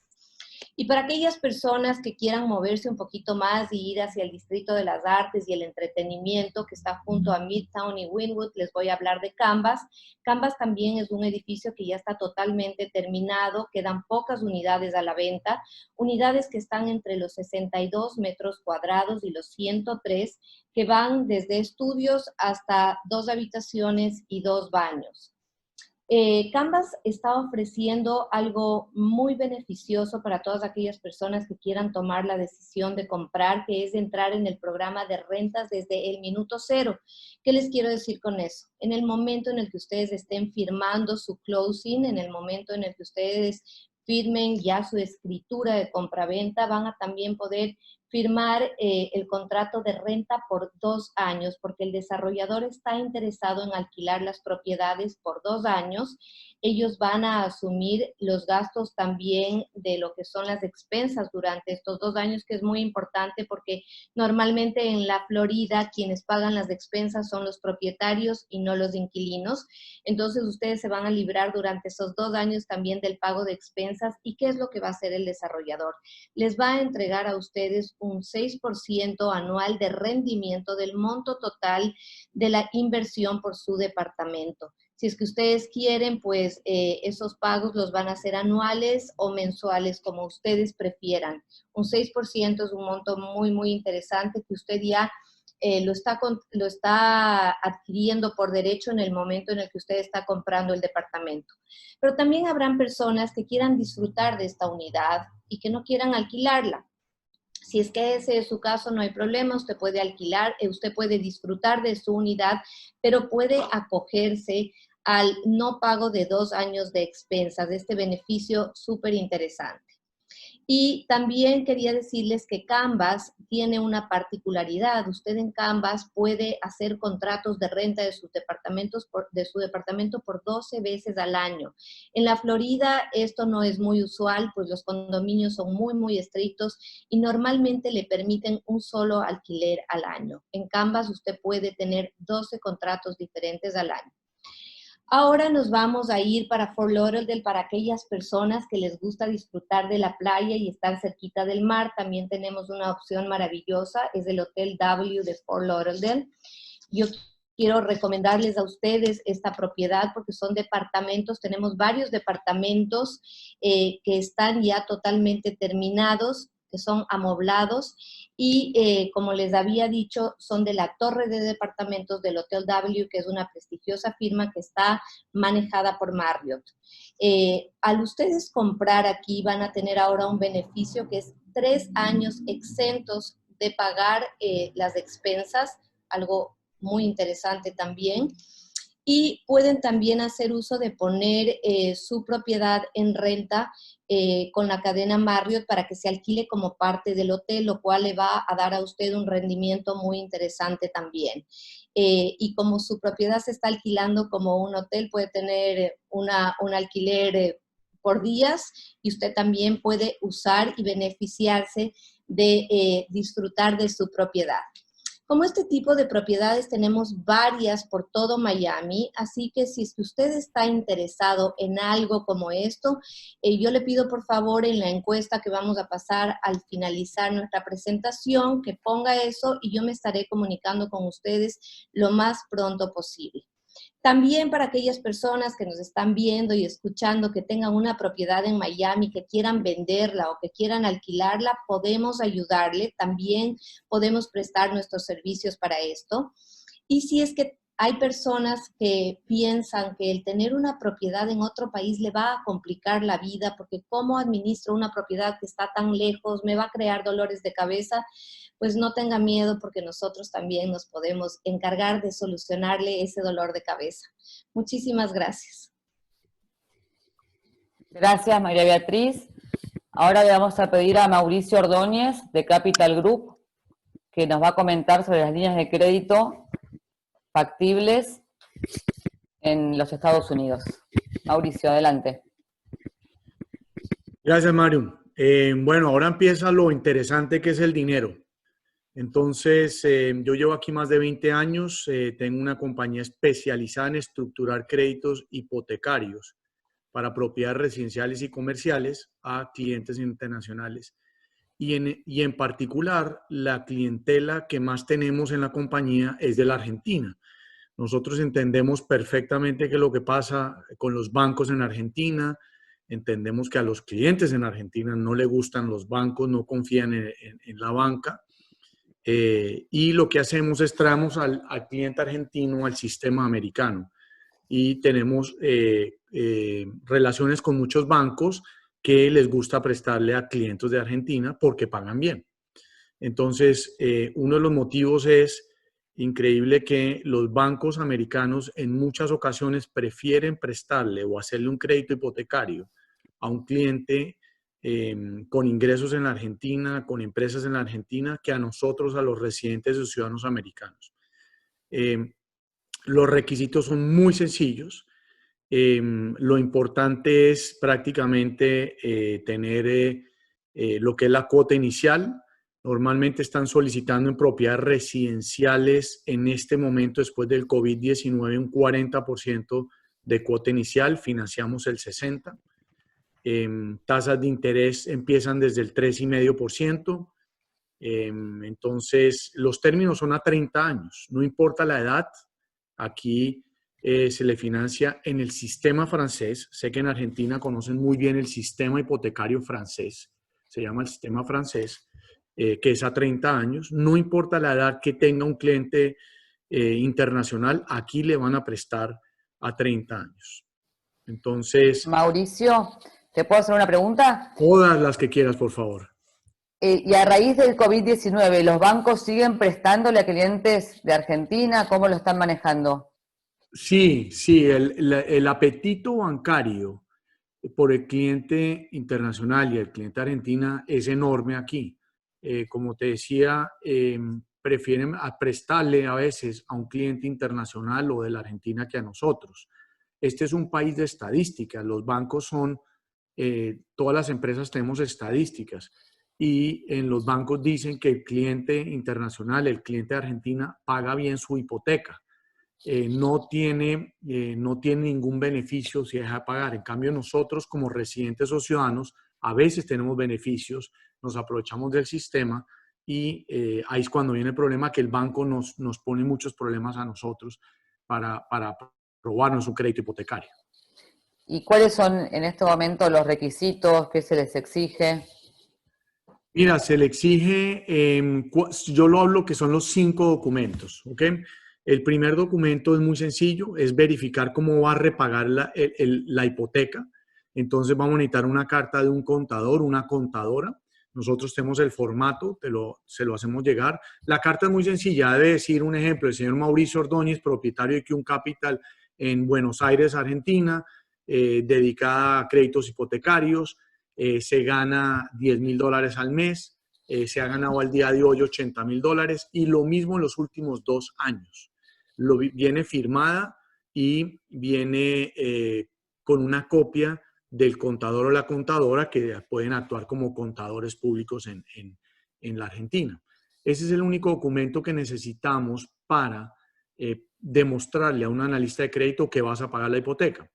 Y para aquellas personas que quieran moverse un poquito más y ir hacia el Distrito de las Artes y el Entretenimiento, que está junto a Midtown y Wynwood, les voy a hablar de Canvas. Canvas también es un edificio que ya está totalmente terminado, quedan pocas unidades a la venta, unidades que están entre los 62 metros cuadrados y los 103, que van desde estudios hasta 2 habitaciones y 2 baños. Canvas está ofreciendo algo muy beneficioso para todas aquellas personas que quieran tomar la decisión de comprar, que es entrar en el programa de rentas desde el minuto cero. ¿Qué les quiero decir con eso? En el momento en el que ustedes estén firmando su closing, en el momento en el que ustedes firmen ya su escritura de compraventa, van a también poder firmar el contrato de renta por 2 años, porque el desarrollador está interesado en alquilar las propiedades por 2 años. Ellos van a asumir los gastos también de lo que son las expensas durante estos 2 años, que es muy importante porque normalmente en la Florida quienes pagan las expensas son los propietarios y no los inquilinos. Entonces ustedes se van a librar durante esos 2 años también del pago de expensas. ¿Y qué es lo que va a hacer el desarrollador? Les va a entregar a ustedes un 6% anual de rendimiento del monto total de la inversión por su departamento. Si es que ustedes quieren, pues esos pagos los van a hacer anuales o mensuales, como ustedes prefieran. Un 6% es un monto muy, muy interesante que usted ya lo está adquiriendo por derecho en el momento en el que usted está comprando el departamento. Pero también habrán personas que quieran disfrutar de esta unidad y que no quieran alquilarla. Si es que ese es su caso, no hay problema, usted puede alquilar, usted puede disfrutar de su unidad, pero puede acogerse al no pago de 2 años de expensas, de este beneficio súper interesante. Y también quería decirles que Canvas tiene una particularidad. Usted en Canvas puede hacer contratos de renta de sus departamentos de su departamento por 12 veces al año. En la Florida esto no es muy usual, pues los condominios son muy, muy estrictos y normalmente le permiten un solo alquiler al año. En Canvas usted puede tener 12 contratos diferentes al año. Ahora nos vamos a ir para Fort Lauderdale para aquellas personas que les gusta disfrutar de la playa y estar cerquita del mar. También tenemos una opción maravillosa, es el Hotel W de Fort Lauderdale. Yo quiero recomendarles a ustedes esta propiedad porque son departamentos, tenemos varios departamentos que están ya totalmente terminados, que son amoblados y como les había dicho, son de la torre de departamentos del Hotel W, que es una prestigiosa firma que está manejada por Marriott. Al ustedes comprar aquí van a tener ahora un beneficio que es 3 años exentos de pagar las expensas, algo muy interesante también. Y pueden también hacer uso de poner su propiedad en renta con la cadena Marriott para que se alquile como parte del hotel, lo cual le va a dar a usted un rendimiento muy interesante también. Y como su propiedad se está alquilando como un hotel, puede tener un alquiler por días, y usted también puede usar y beneficiarse de disfrutar de su propiedad. Como este tipo de propiedades tenemos varias por todo Miami, así que si es que usted está interesado en algo como esto, yo le pido por favor en la encuesta que vamos a pasar al finalizar nuestra presentación, que ponga eso y yo me estaré comunicando con ustedes lo más pronto posible. También para aquellas personas que nos están viendo y escuchando que tengan una propiedad en Miami, que quieran venderla o que quieran alquilarla, podemos ayudarle. También podemos prestar nuestros servicios para esto. Y si es que hay personas que piensan que el tener una propiedad en otro país le va a complicar la vida, porque ¿cómo administro una propiedad que está tan lejos? ¿Me va a crear dolores de cabeza? Pues no tenga miedo, porque nosotros también nos podemos encargar de solucionarle ese dolor de cabeza. Muchísimas gracias. Gracias, María Beatriz. Ahora le vamos a pedir a Mauricio Ordóñez, de Capital Group, que nos va a comentar sobre las líneas de crédito factibles en los Estados Unidos. Mauricio, adelante. Gracias, Mario. Bueno, ahora empieza lo interesante, que es el dinero. Entonces, yo llevo aquí más de 20 años, tengo una compañía especializada en estructurar créditos hipotecarios para propiedades residenciales y comerciales a clientes internacionales. Y en particular, la clientela que más tenemos en la compañía es de la Argentina. Nosotros entendemos perfectamente qué es lo que pasa con los bancos en Argentina. Entendemos que a los clientes en Argentina no les gustan los bancos, no confían en la banca. Y lo que hacemos es traemos al cliente argentino al sistema americano. Y tenemos relaciones con muchos bancos que les gusta prestarle a clientes de Argentina porque pagan bien. Entonces, uno de los motivos es increíble que los bancos americanos en muchas ocasiones prefieren prestarle o hacerle un crédito hipotecario a un cliente con ingresos en la Argentina, con empresas en la Argentina, que a nosotros, a los residentes y ciudadanos americanos. Los requisitos son muy sencillos. Lo importante es prácticamente tener lo que es la cuota inicial. Normalmente están solicitando en propiedades residenciales en este momento, después del COVID-19, un 40% de cuota inicial, financiamos el 60%. Tasas de interés empiezan desde el 3,5%. Entonces, los términos son a 30 años, no importa la edad. Aquí se le financia en el sistema francés. Sé que en Argentina conocen muy bien el sistema hipotecario francés, se llama el sistema francés, que es a 30 años. No importa la edad que tenga un cliente internacional, aquí le van a prestar a 30 años. Entonces, Mauricio, ¿te puedo hacer una pregunta? todas las que quieras, por favor. Y a raíz del COVID-19, ¿los bancos siguen prestándole a clientes de Argentina? ¿Cómo lo están manejando? Sí, el apetito bancario por el cliente internacional y el cliente argentina es enorme aquí. Como te decía, prefieren prestarle a veces a un cliente internacional o de la Argentina que a nosotros. Este es un país de estadísticas. Los bancos son, todas las empresas tenemos estadísticas. Y en los bancos dicen que el cliente internacional, el cliente de Argentina, paga bien su hipoteca. No tiene ningún beneficio si deja de pagar. En cambio, nosotros como residentes o ciudadanos, a veces tenemos beneficios, nos aprovechamos del sistema y ahí es cuando viene el problema, que el banco nos pone muchos problemas a nosotros para aprobarnos un crédito hipotecario. ¿Y cuáles son en este momento los requisitos que se les exige? Mira, se le exige, yo lo hablo que son los 5 documentos, ¿ok? El primer documento es muy sencillo, es verificar cómo va a repagar la hipoteca. Entonces vamos a necesitar una carta de un contador, una contadora. Nosotros tenemos el formato, se lo hacemos llegar. La carta es muy sencilla, debe decir un ejemplo, el señor Mauricio Ordóñez, propietario de Q Capital en Buenos Aires, Argentina, dedicada a créditos hipotecarios. se gana $10.000 al mes, se ha ganado al día de hoy $80.000 y lo mismo en los últimos 2 años. Viene firmada y viene con una copia del contador o la contadora que pueden actuar como contadores públicos en la Argentina. Ese es el único documento que necesitamos para demostrarle a un analista de crédito que vas a pagar la hipoteca.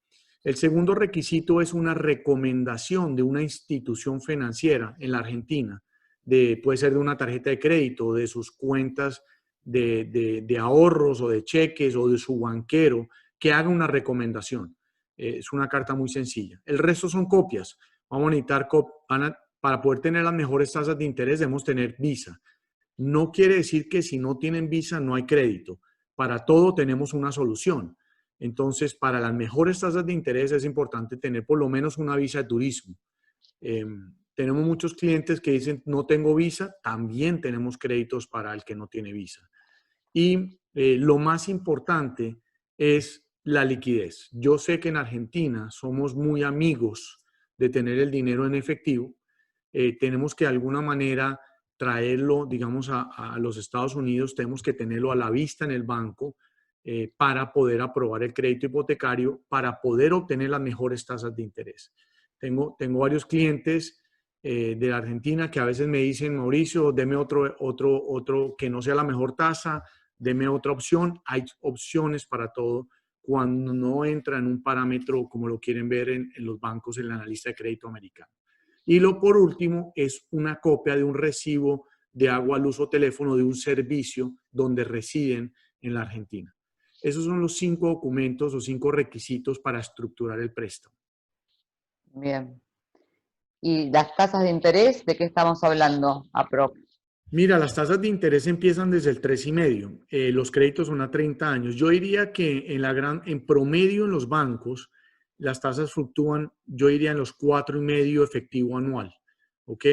El segundo requisito es una recomendación de una institución financiera en la Argentina, puede ser de una tarjeta de crédito, de sus cuentas de ahorros o de cheques o de su banquero, que haga una recomendación. Es una carta muy sencilla. El resto son copias. Vamos a necesitar, para poder tener las mejores tasas de interés, debemos tener visa. No quiere decir que si no tienen visa no hay crédito. Para todo tenemos una solución. Entonces, para las mejores tasas de interés es importante tener por lo menos una visa de turismo. Tenemos muchos clientes que dicen no tengo visa, también tenemos créditos para el que no tiene visa. Y lo más importante es la liquidez. Yo sé que en Argentina somos muy amigos de tener el dinero en efectivo. Tenemos que de alguna manera traerlo, digamos, a los Estados Unidos, tenemos que tenerlo a la vista en el banco para poder aprobar el crédito hipotecario, para poder obtener las mejores tasas de interés. Tengo varios clientes de la Argentina que a veces me dicen, Mauricio, deme otro que no sea la mejor tasa, deme otra opción. Hay opciones para todo cuando no entra en un parámetro como lo quieren ver en los bancos, en la analista de crédito americano. Y por último es una copia de un recibo de agua, luz o teléfono de un servicio donde residen en la Argentina. Esos son los 5 documentos o 5 requisitos para estructurar el préstamo. Bien. ¿Y las tasas de interés, de qué estamos hablando, aprox? Mira, las tasas de interés empiezan desde el 3,5. Los créditos son a 30 años. Yo diría que en promedio en los bancos, las tasas fluctúan, yo diría en los 4,5 efectivo anual. ¿Ok?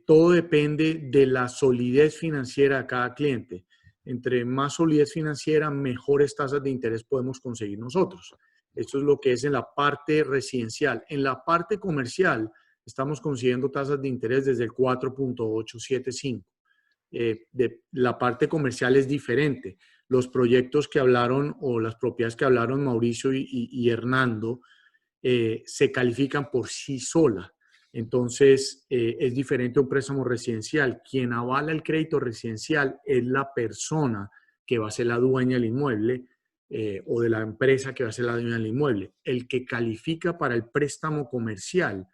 Todo depende de la solidez financiera de cada cliente. Entre más solidez financiera, mejores tasas de interés podemos conseguir nosotros. Esto es lo que es en la parte residencial. En la parte comercial, estamos consiguiendo tasas de interés desde el 4.875. La parte comercial es diferente. Los proyectos que hablaron o las propiedades que hablaron Mauricio y Hernando se califican por sí sola. Entonces, es diferente a un préstamo residencial. Quien avala el crédito residencial es la persona que va a ser la dueña del inmueble o de la empresa que va a ser la dueña del inmueble. El que califica para el préstamo comercial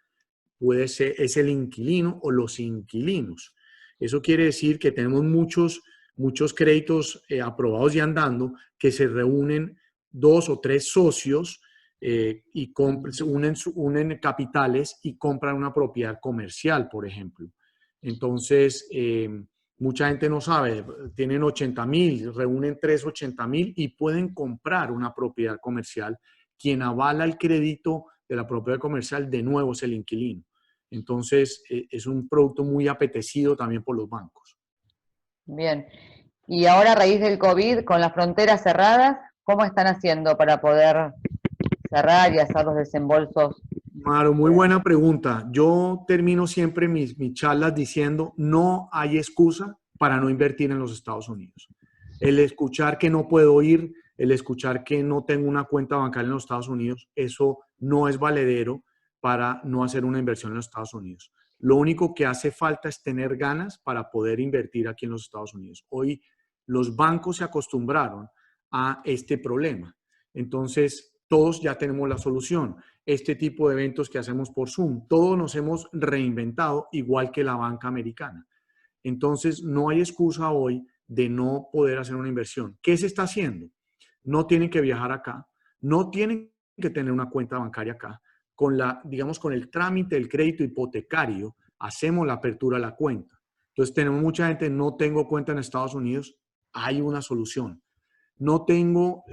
es el inquilino o los inquilinos. Eso quiere decir que tenemos muchos créditos aprobados y andando que se reúnen 2 o 3 socios y unen capitales y compran una propiedad comercial, por ejemplo. Entonces, mucha gente no sabe, tienen 80,000, reúnen 3 80,000 y pueden comprar una propiedad comercial. Quien avala el crédito de la propiedad comercial, de nuevo, es el inquilino. Entonces, es un producto muy apetecido también por los bancos. Bien. Y ahora, a raíz del COVID, con las fronteras cerradas, ¿cómo están haciendo para poder cerrar y hacer los desembolsos? Maro, muy buena pregunta. Yo termino siempre mis charlas diciendo, no hay excusa para no invertir en los Estados Unidos. El escuchar que no puedo ir, el escuchar que no tengo una cuenta bancaria en los Estados Unidos, eso no es valedero para no hacer una inversión en los Estados Unidos. Lo único que hace falta es tener ganas para poder invertir aquí en los Estados Unidos. Hoy los bancos se acostumbraron a este problema. Entonces, todos ya tenemos la solución. Este tipo de eventos que hacemos por Zoom, todos nos hemos reinventado igual que la banca americana. Entonces, no hay excusa hoy de no poder hacer una inversión. ¿Qué se está haciendo? No tienen que viajar acá, no tienen que tener una cuenta bancaria acá. Con el trámite del crédito hipotecario, hacemos la apertura de la cuenta. Entonces, tenemos mucha gente, no tengo cuenta en Estados Unidos, hay una solución. No tengo,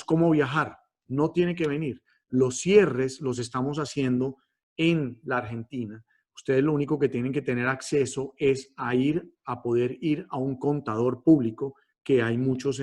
cómo viajar, no tiene que venir. Los cierres los estamos haciendo en la Argentina. Ustedes lo único que tienen que tener acceso es a poder ir a un contador público, que hay muchos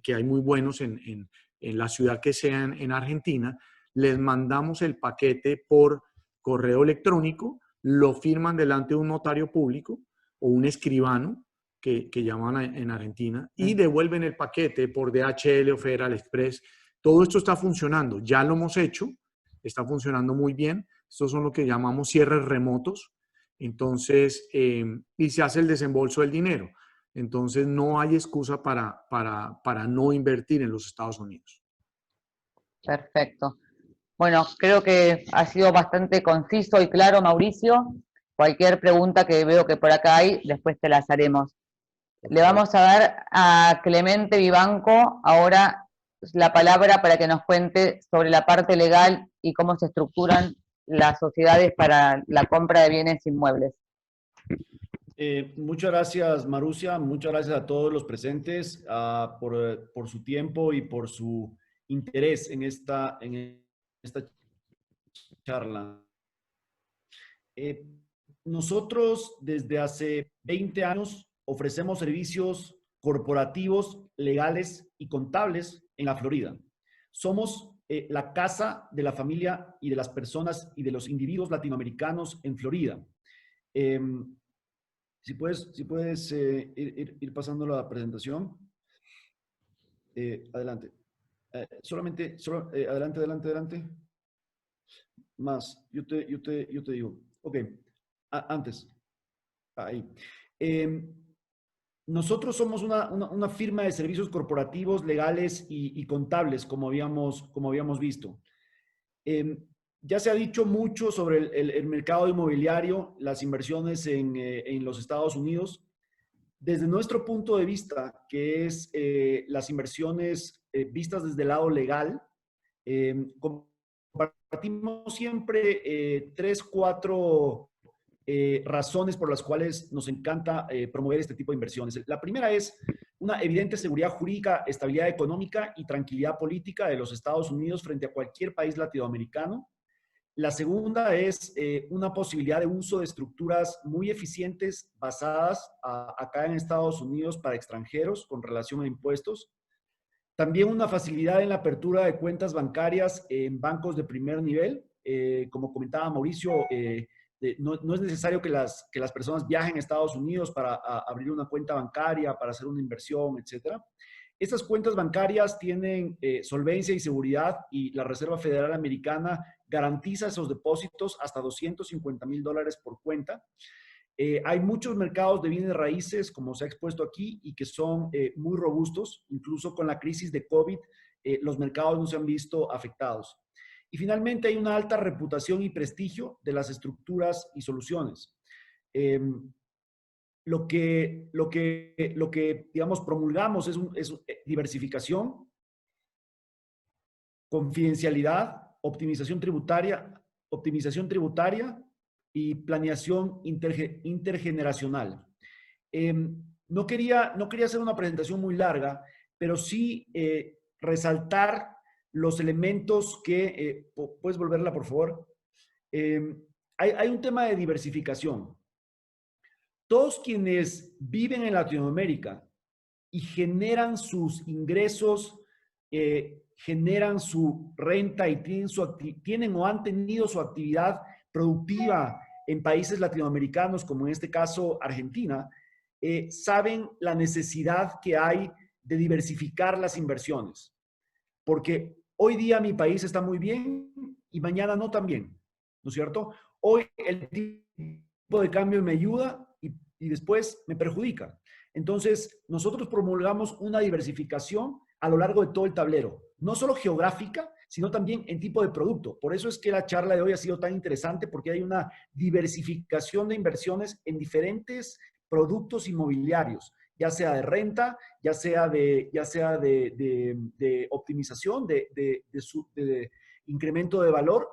que hay muy buenos en la ciudad que sea en Argentina. Les mandamos el paquete por correo electrónico, lo firman delante de un notario público o un escribano, que llaman en Argentina, y devuelven el paquete por DHL o Federal Express. Todo esto está funcionando, ya lo hemos hecho, está funcionando muy bien. Estos son lo que llamamos cierres remotos. Entonces, y se hace el desembolso del dinero. Entonces, no hay excusa para no invertir en los Estados Unidos. Perfecto. Bueno, creo que ha sido bastante conciso y claro, Mauricio. Cualquier pregunta que veo que por acá hay, después te las haremos. Le vamos a dar a Clemente Vivanco ahora la palabra para que nos cuente sobre la parte legal y cómo se estructuran las sociedades para la compra de bienes inmuebles. Muchas gracias, Marusia. Muchas gracias a todos los presentes por su tiempo y por su interés en esta charla. Nosotros desde hace 20 años ofrecemos servicios corporativos, legales y contables en la Florida. Somos la casa de la familia y de las personas y de los individuos latinoamericanos en Florida. Si puedes ir pasando la presentación. Adelante. Adelante. Más. Yo te digo. Ok. Antes. Ahí. Nosotros somos una firma de servicios corporativos, legales y contables, como habíamos visto. Ya se ha dicho mucho sobre el mercado inmobiliario, las inversiones en los Estados Unidos. Desde nuestro punto de vista, que es las inversiones vistas desde el lado legal, compartimos siempre 3, 4 razones por las cuales nos encanta promover este tipo de inversiones. La primera es una evidente seguridad jurídica, estabilidad económica y tranquilidad política de los Estados Unidos frente a cualquier país latinoamericano. La segunda es una posibilidad de uso de estructuras muy eficientes basadas acá en Estados Unidos para extranjeros con relación a impuestos. También una facilidad en la apertura de cuentas bancarias en bancos de primer nivel. Como comentaba Mauricio, no es necesario que las personas viajen a Estados Unidos para abrir una cuenta bancaria, para hacer una inversión, etc. Estas cuentas bancarias tienen solvencia y seguridad y la Reserva Federal Americana garantiza esos depósitos hasta $250,000 por cuenta. Hay muchos mercados de bienes raíces, como se ha expuesto aquí, y que son muy robustos. Incluso con la crisis de COVID, los mercados no se han visto afectados. Y finalmente hay una alta reputación y prestigio de las estructuras y soluciones. Lo que digamos, promulgamos es diversificación, confidencialidad, optimización tributaria y planeación intergeneracional. No quería hacer una presentación muy larga, pero sí resaltar los elementos que... ¿Puedes volverla, por favor? Hay un tema de diversificación. Todos quienes viven en Latinoamérica y generan sus ingresos, generan su renta y tienen o han tenido su actividad productiva en países latinoamericanos, como en este caso Argentina, saben la necesidad que hay de diversificar las inversiones. Porque hoy día mi país está muy bien y mañana no tan bien, ¿no es cierto? Hoy el tipo de cambio me ayuda y después me perjudica. Entonces, nosotros promulgamos una diversificación a lo largo de todo el tablero, no solo geográfica, sino también en tipo de producto. Por eso es que la charla de hoy ha sido tan interesante, porque hay una diversificación de inversiones en diferentes productos inmobiliarios, ya sea de renta, ya sea de optimización, de incremento de valor,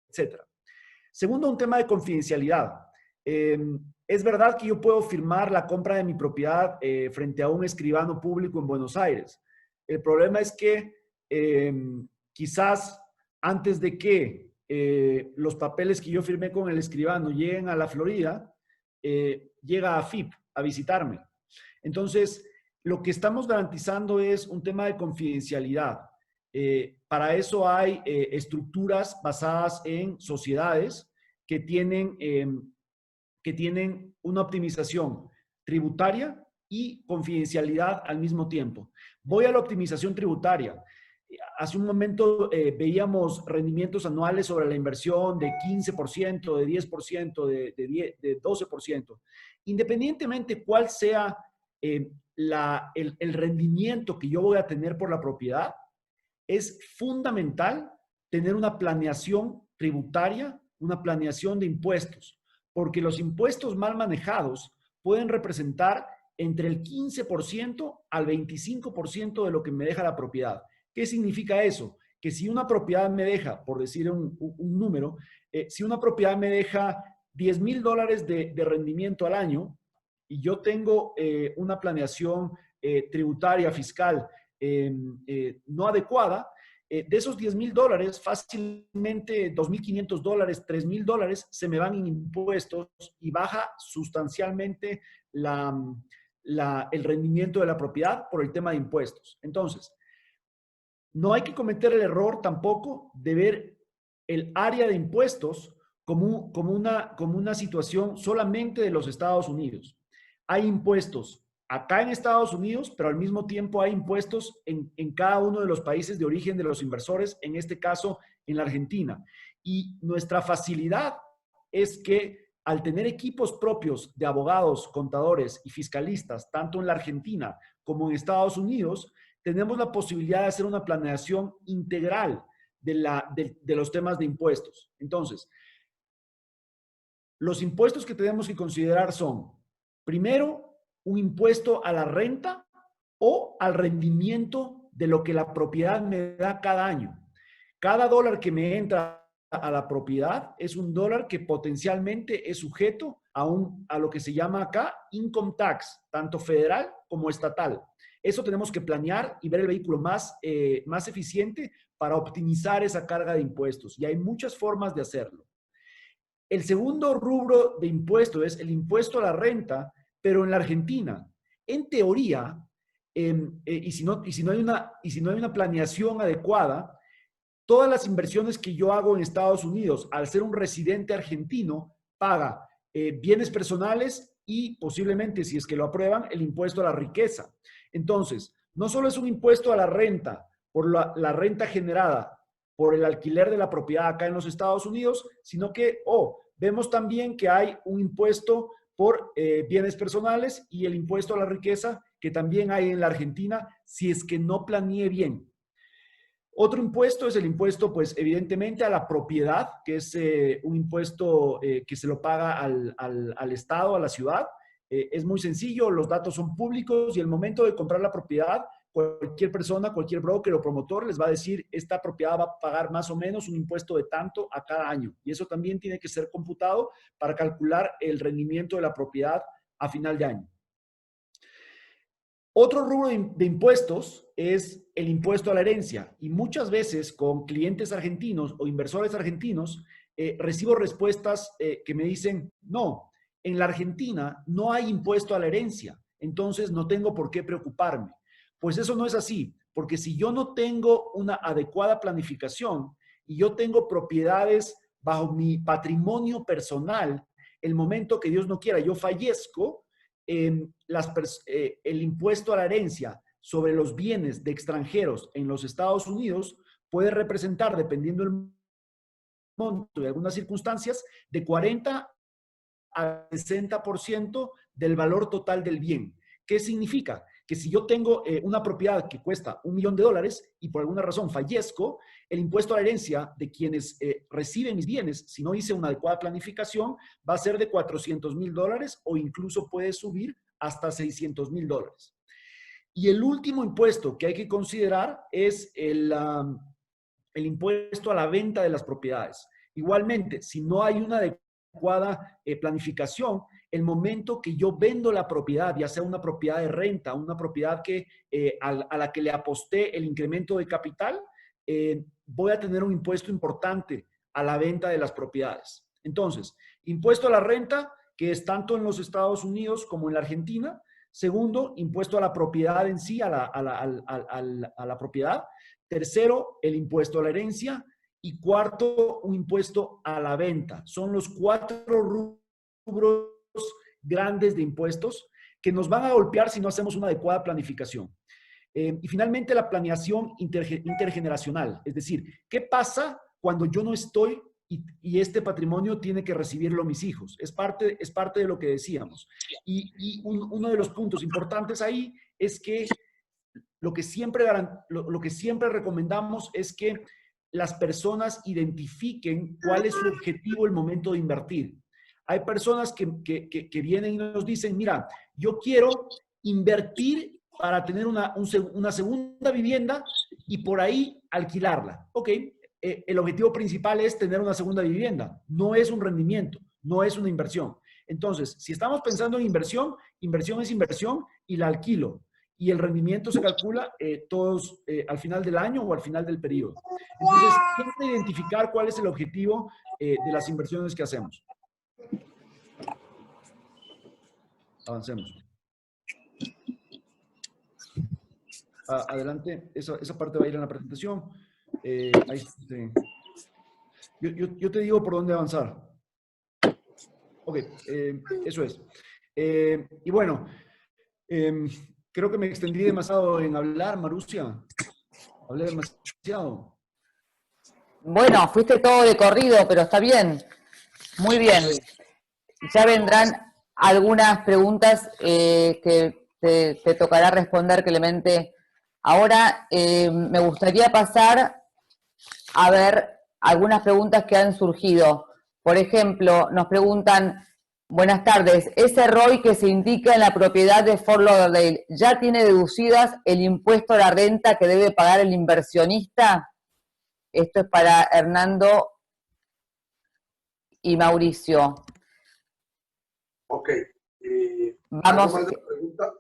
etc. Segundo, un tema de confidencialidad. Es verdad que yo puedo firmar la compra de mi propiedad frente a un escribano público en Buenos Aires. El problema es que quizás antes de que los papeles que yo firmé con el escribano lleguen a la Florida, llega AFIP a visitarme. Entonces, lo que estamos garantizando es un tema de confidencialidad. Para eso hay estructuras basadas en sociedades que tienen una optimización tributaria y confidencialidad al mismo tiempo. Voy a la optimización tributaria. Hace un momento veíamos rendimientos anuales sobre la inversión de 15%, de 10%, de 12%. Independientemente cuál sea el rendimiento que yo voy a tener por la propiedad, es fundamental tener una planeación tributaria, una planeación de impuestos, porque los impuestos mal manejados pueden representar entre el 15% al 25% de lo que me deja la propiedad. ¿Qué significa eso? Que si una propiedad me deja, por decir un número, si una propiedad me deja $10,000 de rendimiento al año y yo tengo una planeación tributaria, fiscal no adecuada, de esos $10,000, fácilmente $2,500, $3,000 se me van en impuestos y baja sustancialmente el rendimiento de la propiedad por el tema de impuestos. Entonces, no hay que cometer el error tampoco de ver el área de impuestos como una situación solamente de los Estados Unidos. Hay impuestos acá en Estados Unidos, pero al mismo tiempo hay impuestos en cada uno de los países de origen de los inversores, en este caso en la Argentina. Y nuestra facilidad es que al tener equipos propios de abogados, contadores y fiscalistas, tanto en la Argentina como en Estados Unidos, tenemos la posibilidad de hacer una planeación integral de los temas de impuestos. Entonces, los impuestos que tenemos que considerar son, primero, un impuesto a la renta o al rendimiento de lo que la propiedad me da cada año. Cada dólar que me entra a la propiedad es un dólar que potencialmente es sujeto a lo que se llama acá income tax, tanto federal como estatal. Eso tenemos que planear y ver el vehículo más eficiente para optimizar esa carga de impuestos. Y hay muchas formas de hacerlo. El segundo rubro de impuesto es el impuesto a la renta, pero en la Argentina, en teoría, y si no hay una planeación adecuada, todas las inversiones que yo hago en Estados Unidos, al ser un residente argentino, paga bienes personales y posiblemente, si es que lo aprueban, el impuesto a la riqueza. Entonces, no solo es un impuesto a la renta, por la renta generada por el alquiler de la propiedad acá en los Estados Unidos, sino que, vemos también que hay un impuesto por bienes personales y el impuesto a la riqueza que también hay en la Argentina si es que no planeé bien. Otro impuesto es el impuesto, pues evidentemente a la propiedad, que es un impuesto que se lo paga al Estado, a la ciudad. Es muy sencillo, los datos son públicos y el momento de comprar la propiedad, cualquier persona, cualquier broker o promotor les va a decir, esta propiedad va a pagar más o menos un impuesto de tanto a cada año. Y eso también tiene que ser computado para calcular el rendimiento de la propiedad a final de año. Otro rubro de impuestos es el impuesto a la herencia. Y muchas veces con clientes argentinos o inversores argentinos recibo respuestas que me dicen, no, en la Argentina no hay impuesto a la herencia, entonces no tengo por qué preocuparme. Pues eso no es así, porque si yo no tengo una adecuada planificación y yo tengo propiedades bajo mi patrimonio personal, el momento que Dios no quiera yo fallezco, el impuesto a la herencia sobre los bienes de extranjeros en los Estados Unidos puede representar, dependiendo del monto y algunas circunstancias, de 40 al 60% del valor total del bien. ¿Qué significa? Que si yo tengo una propiedad que cuesta $1 millón y por alguna razón fallezco, el impuesto a la herencia de quienes reciben mis bienes, si no hice una adecuada planificación, va a ser de $400,000 o incluso puede subir hasta $600,000. Y el último impuesto que hay que considerar es el impuesto a la venta de las propiedades. Igualmente, si no hay una adecuada planificación, el momento que yo vendo la propiedad, ya sea una propiedad de renta, una propiedad a la que le aposté el incremento de capital, voy a tener un impuesto importante a la venta de las propiedades. Entonces, impuesto a la renta, que es tanto en los Estados Unidos como en la Argentina. Segundo, impuesto a la propiedad en sí, a la propiedad. Tercero, el impuesto a la herencia. y cuarto, un impuesto a la venta. Son los 4 rubros grandes de impuestos que nos van a golpear si no hacemos una adecuada planificación. Y finalmente, la planeación intergeneracional. Es decir, ¿qué pasa cuando yo no estoy y este patrimonio tiene que recibirlo mis hijos? Es parte de lo que decíamos. Y uno de los puntos importantes ahí es que lo que siempre recomendamos es que las personas identifiquen cuál es su objetivo al momento de invertir. Hay personas que vienen y nos dicen, mira, yo quiero invertir para tener una segunda vivienda y por ahí alquilarla. Ok, el objetivo principal es tener una segunda vivienda, no es un rendimiento, no es una inversión. Entonces, si estamos pensando en inversión, inversión es inversión y la alquilo. Y el rendimiento se calcula al final del año o al final del periodo. Entonces, siempre identificar cuál es el objetivo de las inversiones que hacemos. Avancemos. Adelante, esa parte va a ir en la presentación. Ahí, yo te digo por dónde avanzar. Ok, eso es. Y bueno, creo que me extendí demasiado en hablar, Marusia. Hablé demasiado. Bueno, fuiste todo de corrido, pero está bien. Muy bien. Ya vendrán algunas preguntas que te tocará responder, Clemente. Ahora me gustaría pasar a ver algunas preguntas que han surgido. Por ejemplo, nos preguntan, buenas tardes, ¿ese ROI que se indica en la propiedad de Fort Lauderdale ya tiene deducidas el impuesto a la renta que debe pagar el inversionista? Esto es para Hernando y Mauricio. Ok. Vamos. ¿Algo más de la pregunta?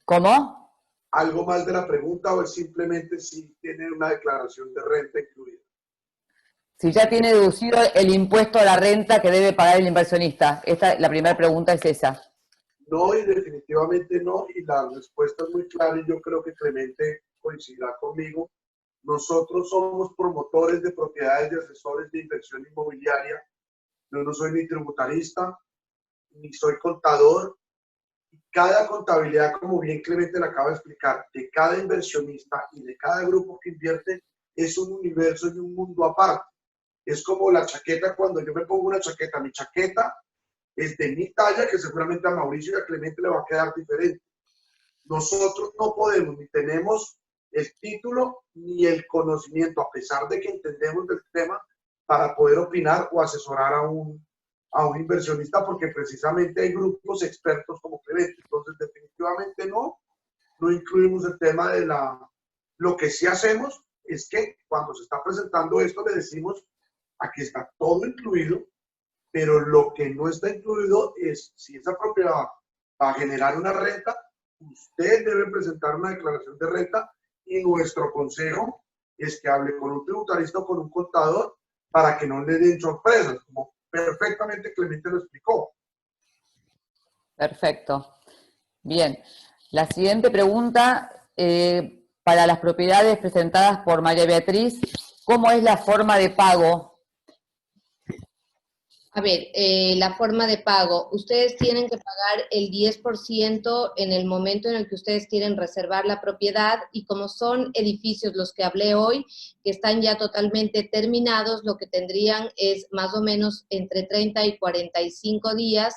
¿Cómo? ¿Algo más de la pregunta o es simplemente si tiene una declaración de renta incluida? Si ya tiene deducido el impuesto a la renta que debe pagar el inversionista. La primera pregunta es esa. No, y definitivamente no, y la respuesta es muy clara y yo creo que Clemente coincidirá conmigo. Nosotros somos promotores de propiedades y asesores de inversión inmobiliaria. Yo no soy ni tributarista, ni soy contador. Cada contabilidad, como bien Clemente le acaba de explicar, de cada inversionista y de cada grupo que invierte es un universo y un mundo aparte. Es como la chaqueta, cuando yo me pongo una chaqueta, mi chaqueta es de mi talla, que seguramente a Mauricio y a Clemente le va a quedar diferente. Nosotros no podemos, ni tenemos el título ni el conocimiento, a pesar de que entendemos del tema, para poder opinar o asesorar a un inversionista, porque precisamente hay grupos expertos como Clemente. Entonces, definitivamente no incluimos el tema de Lo que sí hacemos es que cuando se está presentando esto, le decimos aquí está todo incluido, pero lo que no está incluido es si esa propiedad va a generar una renta, usted debe presentar una declaración de renta y nuestro consejo es que hable con un tributarista o con un contador para que no le den sorpresas, como perfectamente Clemente lo explicó. Perfecto. Bien. La siguiente pregunta, para las propiedades presentadas por María Beatriz, ¿cómo es la forma de pago? A ver, la forma de pago. Ustedes tienen que pagar el 10% en el momento en el que ustedes quieren reservar la propiedad, y como son edificios los que hablé hoy, que están ya totalmente terminados, lo que tendrían es más o menos entre 30 y 45 días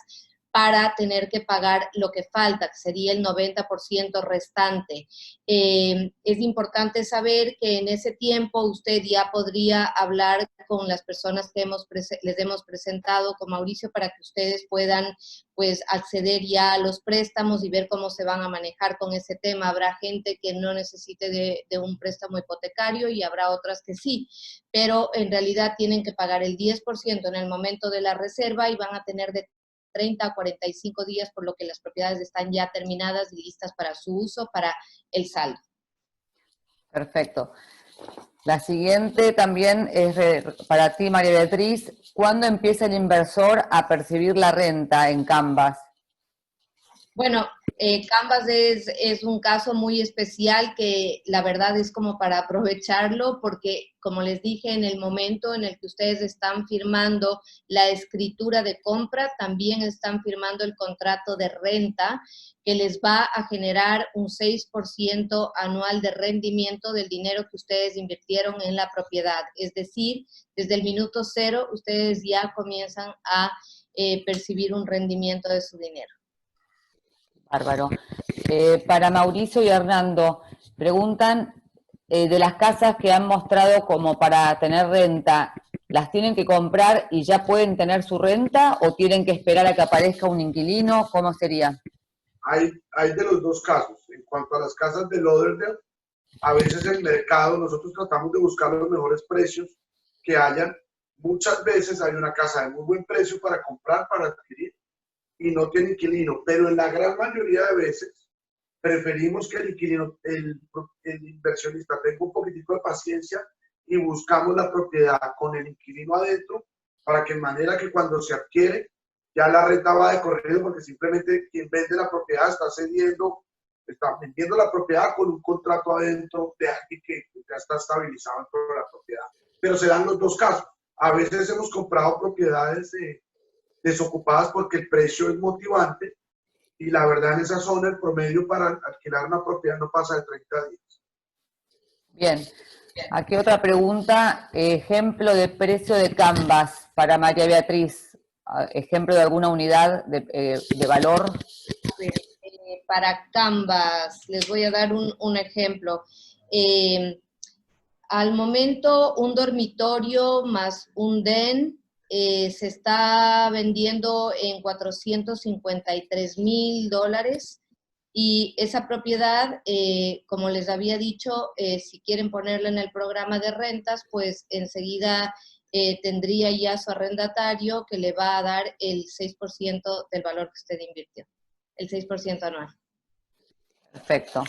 para tener que pagar lo que falta, que sería el 90% restante. Es importante saber que en ese tiempo usted ya podría hablar con las personas que les hemos presentado, con Mauricio, para que ustedes puedan pues acceder ya a los préstamos y ver cómo se van a manejar con ese tema. Habrá gente que no necesite de un préstamo hipotecario y habrá otras que sí, pero en realidad tienen que pagar el 10% en el momento de la reserva y van a tener de 30 a 45 días, por lo que las propiedades están ya terminadas y listas para su uso, para el saldo. Perfecto. La siguiente también es para ti, María Beatriz. ¿Cuándo empieza el inversor a percibir la renta en Canvas? Bueno, Canvas es un caso muy especial que la verdad es como para aprovecharlo porque, como les dije, en el momento en el que ustedes están firmando la escritura de compra, también están firmando el contrato de renta que les va a generar un 6% anual de rendimiento del dinero que ustedes invirtieron en la propiedad. Es decir, desde el minuto cero, ustedes ya comienzan a percibir un rendimiento de su dinero. Bárbaro. Para Mauricio y Hernando, preguntan de las casas que han mostrado como para tener renta, ¿las tienen que comprar y ya pueden tener su renta o tienen que esperar a que aparezca un inquilino? ¿Cómo sería? Hay de los dos casos. En cuanto a las casas de Lauderdale, a veces el mercado, nosotros tratamos de buscar los mejores precios que hayan. Muchas veces hay una casa de muy buen precio para comprar, para adquirir, y no tiene inquilino, pero en la gran mayoría de veces preferimos que el inquilino, el inversionista tenga un poquitico de paciencia y buscamos la propiedad con el inquilino adentro para que en manera que cuando se adquiere ya la renta va de corrido porque simplemente quien vende la propiedad está vendiendo la propiedad con un contrato adentro de alguien que ya está estabilizado dentro de la propiedad. Pero se dan los dos casos. A veces hemos comprado propiedades desocupadas porque el precio es motivante y la verdad en esa zona el promedio para alquilar una propiedad no pasa de 30 días. Bien. Aquí otra pregunta. Ejemplo de precio de Canvas para María Beatriz. Ejemplo de alguna unidad de valor. Para Canvas, les voy a dar un ejemplo. Al momento, un dormitorio más un den se está vendiendo en $453,000 y esa propiedad, como les había dicho, si quieren ponerla en el programa de rentas, pues enseguida tendría ya su arrendatario que le va a dar el 6% del valor que usted invirtió, el 6% anual. Perfecto.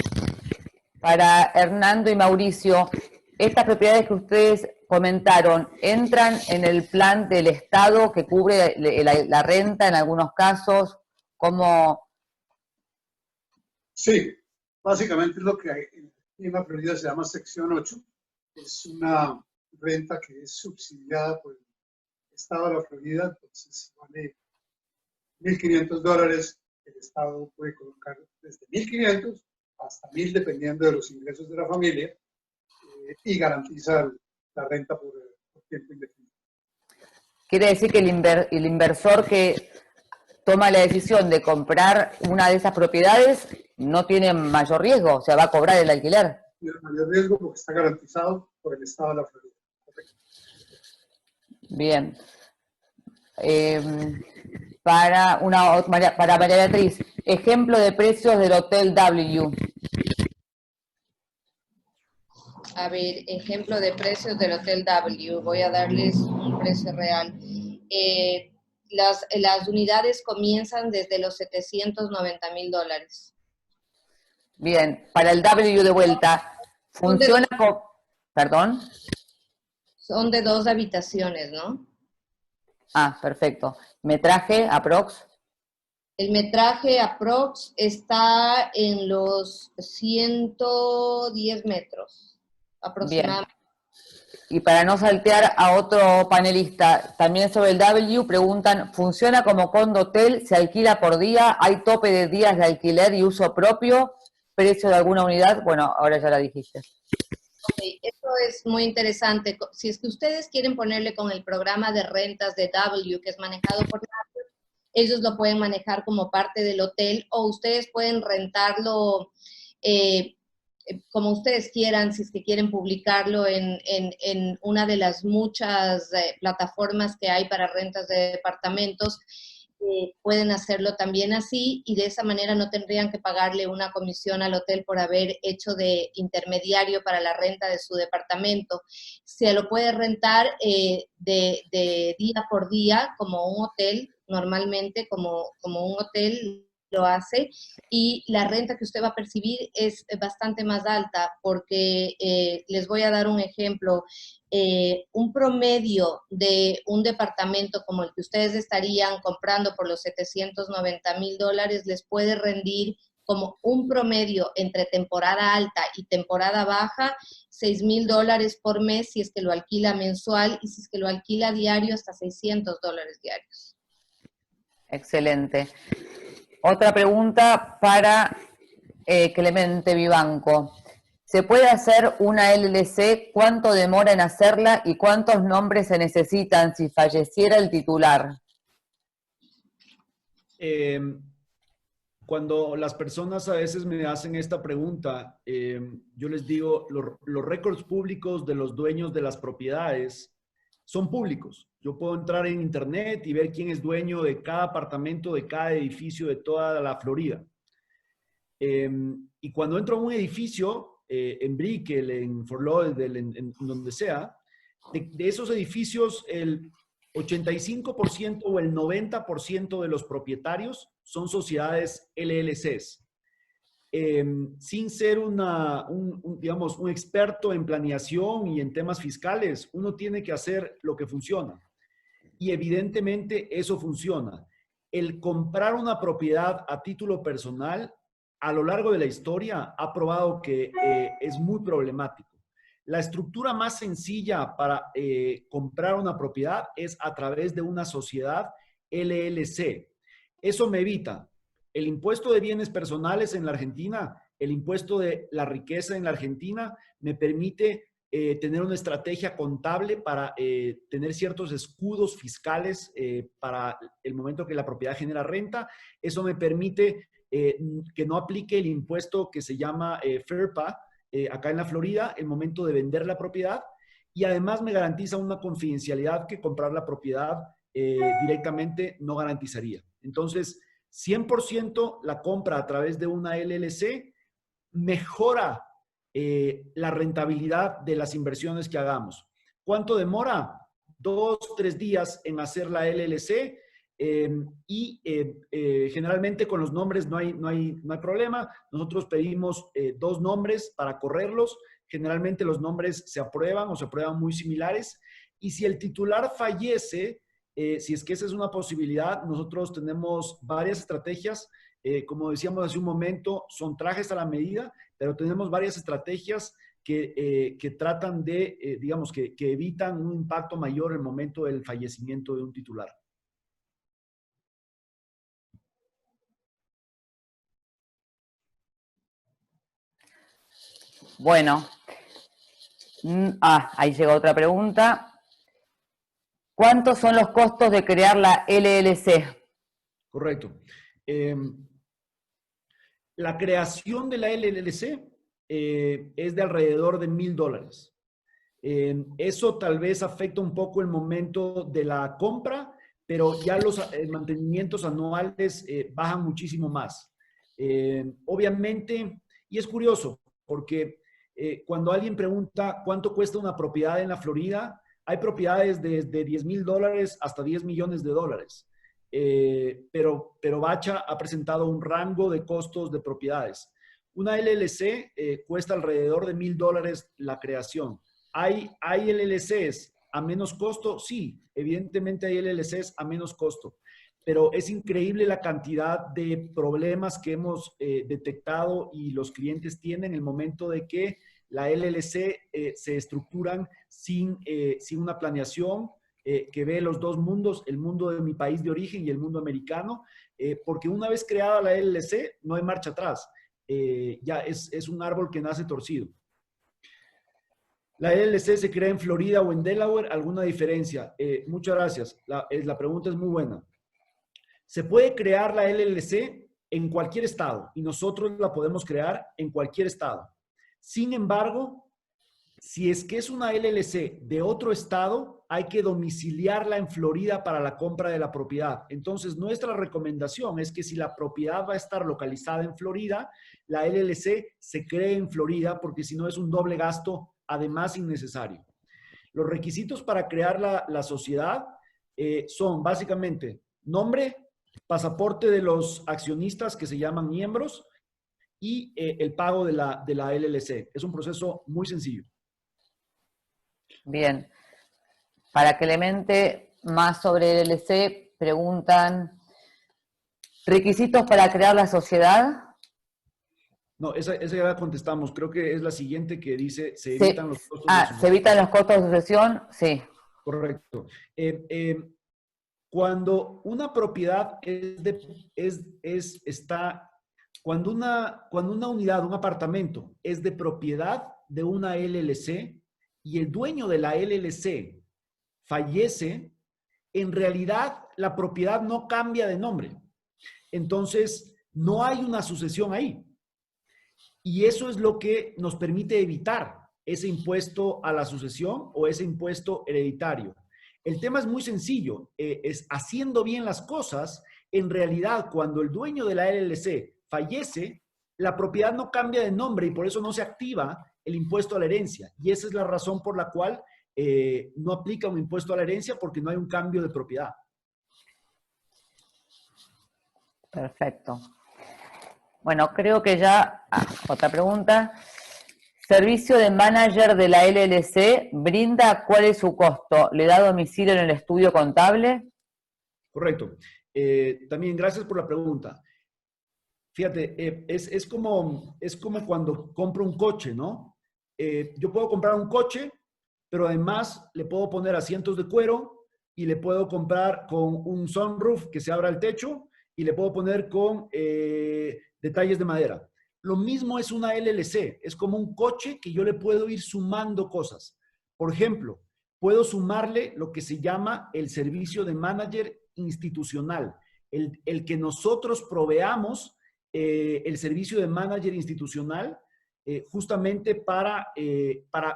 Para Hernando y Mauricio, estas propiedades que ustedes comentaron, ¿entran en el plan del Estado que cubre la renta en algunos casos? ¿Cómo? Sí, básicamente es lo que hay en la Florida se llama sección 8. Es una renta que es subsidiada por el Estado de la Florida, entonces vale $1,500. El Estado puede colocar desde 1,500 hasta 1,000 dependiendo de los ingresos de la familia y garantiza la renta por tiempo indefinido. Quiere decir que el inversor que toma la decisión de comprar una de esas propiedades no tiene mayor riesgo, o sea, va a cobrar el alquiler. Tiene mayor riesgo porque está garantizado por el Estado de la Florida. Correcto. Bien. Para María Beatriz, ejemplo de precios del Hotel W. A ver, ejemplo de precios del Hotel W. Voy a darles un precio real. Las unidades comienzan desde los $790,000. Bien, para el W de vuelta, funciona con... ¿Perdón? Son de 2 habitaciones, ¿no? Ah, perfecto. ¿Metraje, aprox? El metraje aprox está en los 110 metros aproximadamente. Bien. Y para no saltear a otro panelista, también sobre el W, preguntan, ¿funciona como condo hotel? ¿Se alquila por día? ¿Hay tope de días de alquiler y uso propio? ¿Precio de alguna unidad? Bueno, ahora ya la dijiste. Okay, eso es muy interesante. Si es que ustedes quieren ponerle con el programa de rentas de W, que es manejado por Napier, ellos lo pueden manejar como parte del hotel o ustedes pueden rentarlo como ustedes quieran, si es que quieren publicarlo en una de las muchas plataformas que hay para rentas de departamentos. Pueden hacerlo también así y de esa manera no tendrían que pagarle una comisión al hotel por haber hecho de intermediario para la renta de su departamento. Se lo puede rentar de día por día como un hotel, normalmente como un hotel lo hace, y la renta que usted va a percibir es bastante más alta, porque les voy a dar un ejemplo. Un promedio de un departamento como el que ustedes estarían comprando por los $790,000 les puede rendir como un promedio entre temporada alta y temporada baja, $6,000 por mes si es que lo alquila mensual, y si es que lo alquila diario, hasta $600 diarios. Excelente. Otra pregunta para Clemente Vivanco. ¿Se puede hacer una LLC? ¿Cuánto demora en hacerla y cuántos nombres se necesitan si falleciera el titular? Cuando las personas a veces me hacen esta pregunta, yo les digo, los récords públicos de los dueños de las propiedades son públicos. Yo puedo entrar en internet y ver quién es dueño de cada apartamento, de cada edificio de toda la Florida. Y cuando entro a un edificio, en Brickell, en Fort Lauderdale, en donde sea, de esos edificios, el 85% o el 90% de los propietarios son sociedades LLCs. Sin ser digamos, un experto en planeación y en temas fiscales, uno tiene que hacer lo que funciona. Y evidentemente eso funciona. El comprar una propiedad a título personal, a lo largo de la historia, ha probado que es muy problemático. La estructura más sencilla para comprar una propiedad es a través de una sociedad LLC. Eso me evita el impuesto de bienes personales en la Argentina, el impuesto de la riqueza en la Argentina, me permite tener una estrategia contable para tener ciertos escudos fiscales para el momento que la propiedad genera renta. Eso me permite que no aplique el impuesto que se llama FERPA, acá en la Florida, el momento de vender la propiedad, y además me garantiza una confidencialidad que comprar la propiedad directamente no garantizaría. Entonces, 100% la compra a través de una LLC mejora la rentabilidad de las inversiones que hagamos. ¿Cuánto demora? 2, 3 días en hacer la LLC. Generalmente con los nombres no hay problema. Nosotros pedimos 2 nombres para correrlos. Generalmente los nombres se aprueban o se aprueban muy similares. Y si el titular fallece, si es que esa es una posibilidad, nosotros tenemos varias estrategias. Como decíamos hace un momento, son trajes a la medida, pero tenemos varias estrategias que tratan de, digamos, que evitan un impacto mayor en el momento del fallecimiento de un titular. Bueno, ahí llega otra pregunta. ¿Cuántos son los costos de crear la LLC? Correcto. La creación de la LLC es de alrededor de $1,000. Eso tal vez afecta un poco el momento de la compra, pero ya los mantenimientos anuales bajan muchísimo más. Obviamente, y es curioso, porque cuando alguien pregunta cuánto cuesta una propiedad en la Florida, hay propiedades desde $10,000 hasta $10 millones. Pero Bacha ha presentado un rango de costos de propiedades. Una LLC cuesta alrededor de $1,000 la creación. ¿Hay LLCs a menos costo? Sí, evidentemente hay LLCs a menos costo. Pero es increíble la cantidad de problemas que hemos detectado y los clientes tienen en el momento de que la LLC se estructuran sin una planeación que ve los dos mundos, el mundo de mi país de origen y el mundo americano, porque una vez creada la LLC no hay marcha atrás. Ya es un árbol que nace torcido. ¿La LLC se crea en Florida o en Delaware? ¿Alguna diferencia? Muchas gracias. La pregunta es muy buena. Se puede crear la LLC en cualquier estado y nosotros la podemos crear en cualquier estado. Sin embargo, si es que es una LLC de otro estado, hay que domiciliarla en Florida para la compra de la propiedad. Entonces, nuestra recomendación es que si la propiedad va a estar localizada en Florida, la LLC se cree en Florida, porque si no es un doble gasto, además innecesario. Los requisitos para crear la sociedad son básicamente nombre, pasaporte de los accionistas que se llaman miembros y el pago de la LLC. Es un proceso muy sencillo. Bien. Para que elemente más sobre el LLC, preguntan, ¿requisitos para crear la sociedad? No, esa ya la contestamos. Creo que es la siguiente que dice, se evitan los costos de ¿se evitan los costos de sucesión? Sí. Correcto. Cuando una propiedad cuando una unidad, un apartamento es de propiedad de una LLC y el dueño de la LLC fallece, en realidad la propiedad no cambia de nombre. Entonces, no hay una sucesión ahí. Y eso es lo que nos permite evitar ese impuesto a la sucesión o ese impuesto hereditario. El tema es muy sencillo. Es haciendo bien las cosas, en realidad, cuando el dueño de la LLC fallece, la propiedad no cambia de nombre y por eso no se activa el impuesto a la herencia. Y esa es la razón por la cual no aplica un impuesto a la herencia, porque no hay un cambio de propiedad. Perfecto. Bueno, creo que ya... otra pregunta. ¿Servicio de manager de la LLC brinda? ¿Cuál es su costo? ¿Le da domicilio en el estudio contable? Correcto. También gracias por la pregunta. Fíjate, es como cuando compro un coche, ¿no? Yo puedo comprar un coche, pero además le puedo poner asientos de cuero y le puedo comprar con un sunroof que se abra el techo y le puedo poner con detalles de madera. Lo mismo es una LLC, es como un coche que yo le puedo ir sumando cosas. Por ejemplo, puedo sumarle lo que se llama el servicio de manager institucional, el que nosotros proveamos el servicio de manager institucional justamente para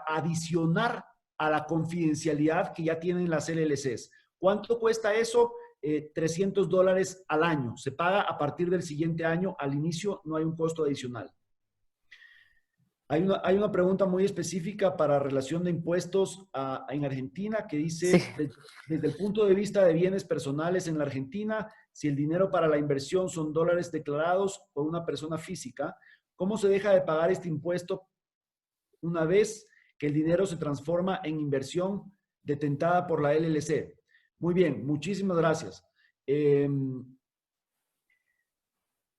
adicionar a la confidencialidad que ya tienen las LLCs. ¿Cuánto cuesta eso? $300 al año. Se paga a partir del siguiente año. Al inicio no hay un costo adicional. Hay una pregunta muy específica para relación de impuestos en Argentina que dice, sí, desde el punto de vista de bienes personales en la Argentina, si el dinero para la inversión son dólares declarados por una persona física, ¿cómo se deja de pagar este impuesto una vez que el dinero se transforma en inversión detentada por la LLC? Muy bien, muchísimas gracias.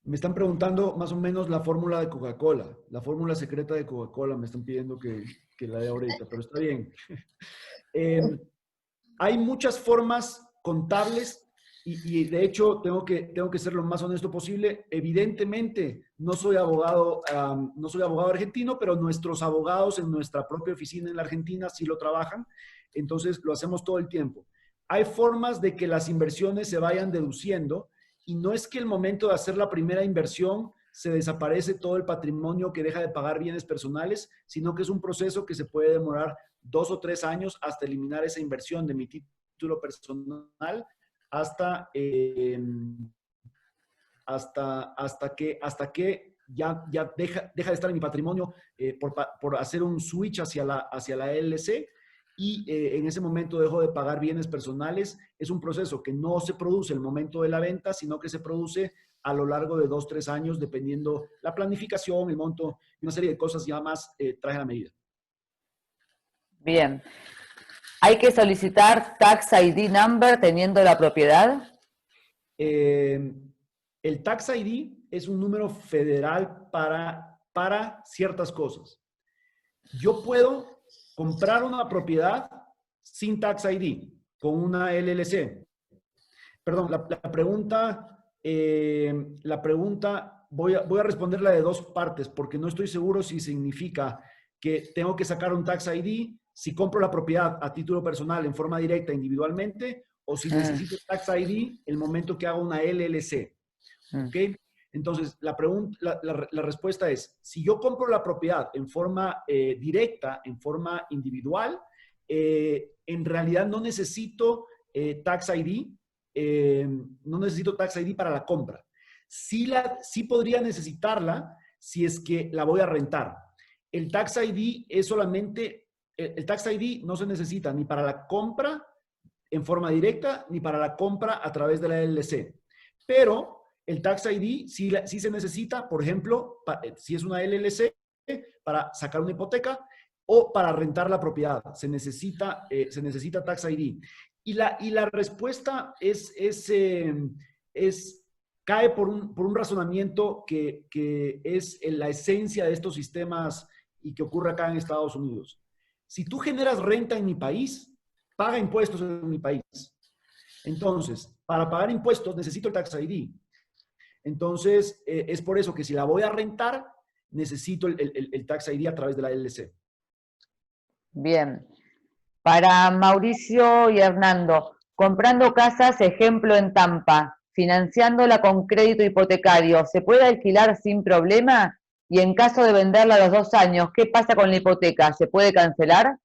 Me están preguntando más o menos la fórmula de Coca-Cola, la fórmula secreta de Coca-Cola. Me están pidiendo que la dé ahorita, pero está bien. Hay muchas formas contables y de hecho tengo que ser lo más honesto posible. Evidentemente no soy abogado argentino, pero nuestros abogados en nuestra propia oficina en la Argentina sí lo trabajan. Entonces lo hacemos todo el tiempo. Hay formas de que las inversiones se vayan deduciendo y no es que el momento de hacer la primera inversión se desaparece todo el patrimonio que deja de pagar bienes personales, sino que es un proceso que se puede demorar 2 o 3 años hasta eliminar esa inversión de mi título personal hasta que ya deja de estar en mi patrimonio por hacer un switch hacia la LLC. Y en ese momento dejo de pagar bienes personales. Es un proceso que no se produce en el momento de la venta, sino que se produce a lo largo de 2 o 3 años, dependiendo la planificación, el monto, una serie de cosas ya más traje a la medida. Bien. ¿Hay que solicitar Tax ID Number teniendo la propiedad? El Tax ID es un número federal para ciertas cosas. Yo puedo comprar una propiedad sin Tax ID, con una LLC. Perdón, la pregunta voy a responderla de 2 partes, porque no estoy seguro si significa que tengo que sacar un Tax ID si compro la propiedad a título personal en forma directa individualmente, o si necesito Tax ID el momento que hago una LLC. ¿Ok? Entonces, la respuesta es, si yo compro la propiedad en forma directa, en forma individual, en realidad no necesito Tax ID, no necesito Tax ID para la compra. Sí podría necesitarla si es que la voy a rentar. El Tax ID es solamente, el Tax ID no se necesita ni para la compra en forma directa, ni para la compra a través de la LLC. pero el Tax ID sí se necesita, por ejemplo, si es una LLC, para sacar una hipoteca o para rentar la propiedad. Se necesita Tax ID. Y la respuesta cae por un razonamiento que es la esencia de estos sistemas y que ocurre acá en Estados Unidos. Si tú generas renta en mi país, paga impuestos en mi país. Entonces, para pagar impuestos necesito el Tax ID. Entonces, es por eso que si la voy a rentar, necesito el Tax ID a través de la LLC. Bien. Para Mauricio y Hernando, comprando casas, ejemplo en Tampa, financiándola con crédito hipotecario, ¿se puede alquilar sin problema? Y en caso de venderla a los 2 años, ¿qué pasa con la hipoteca? ¿Se puede cancelar?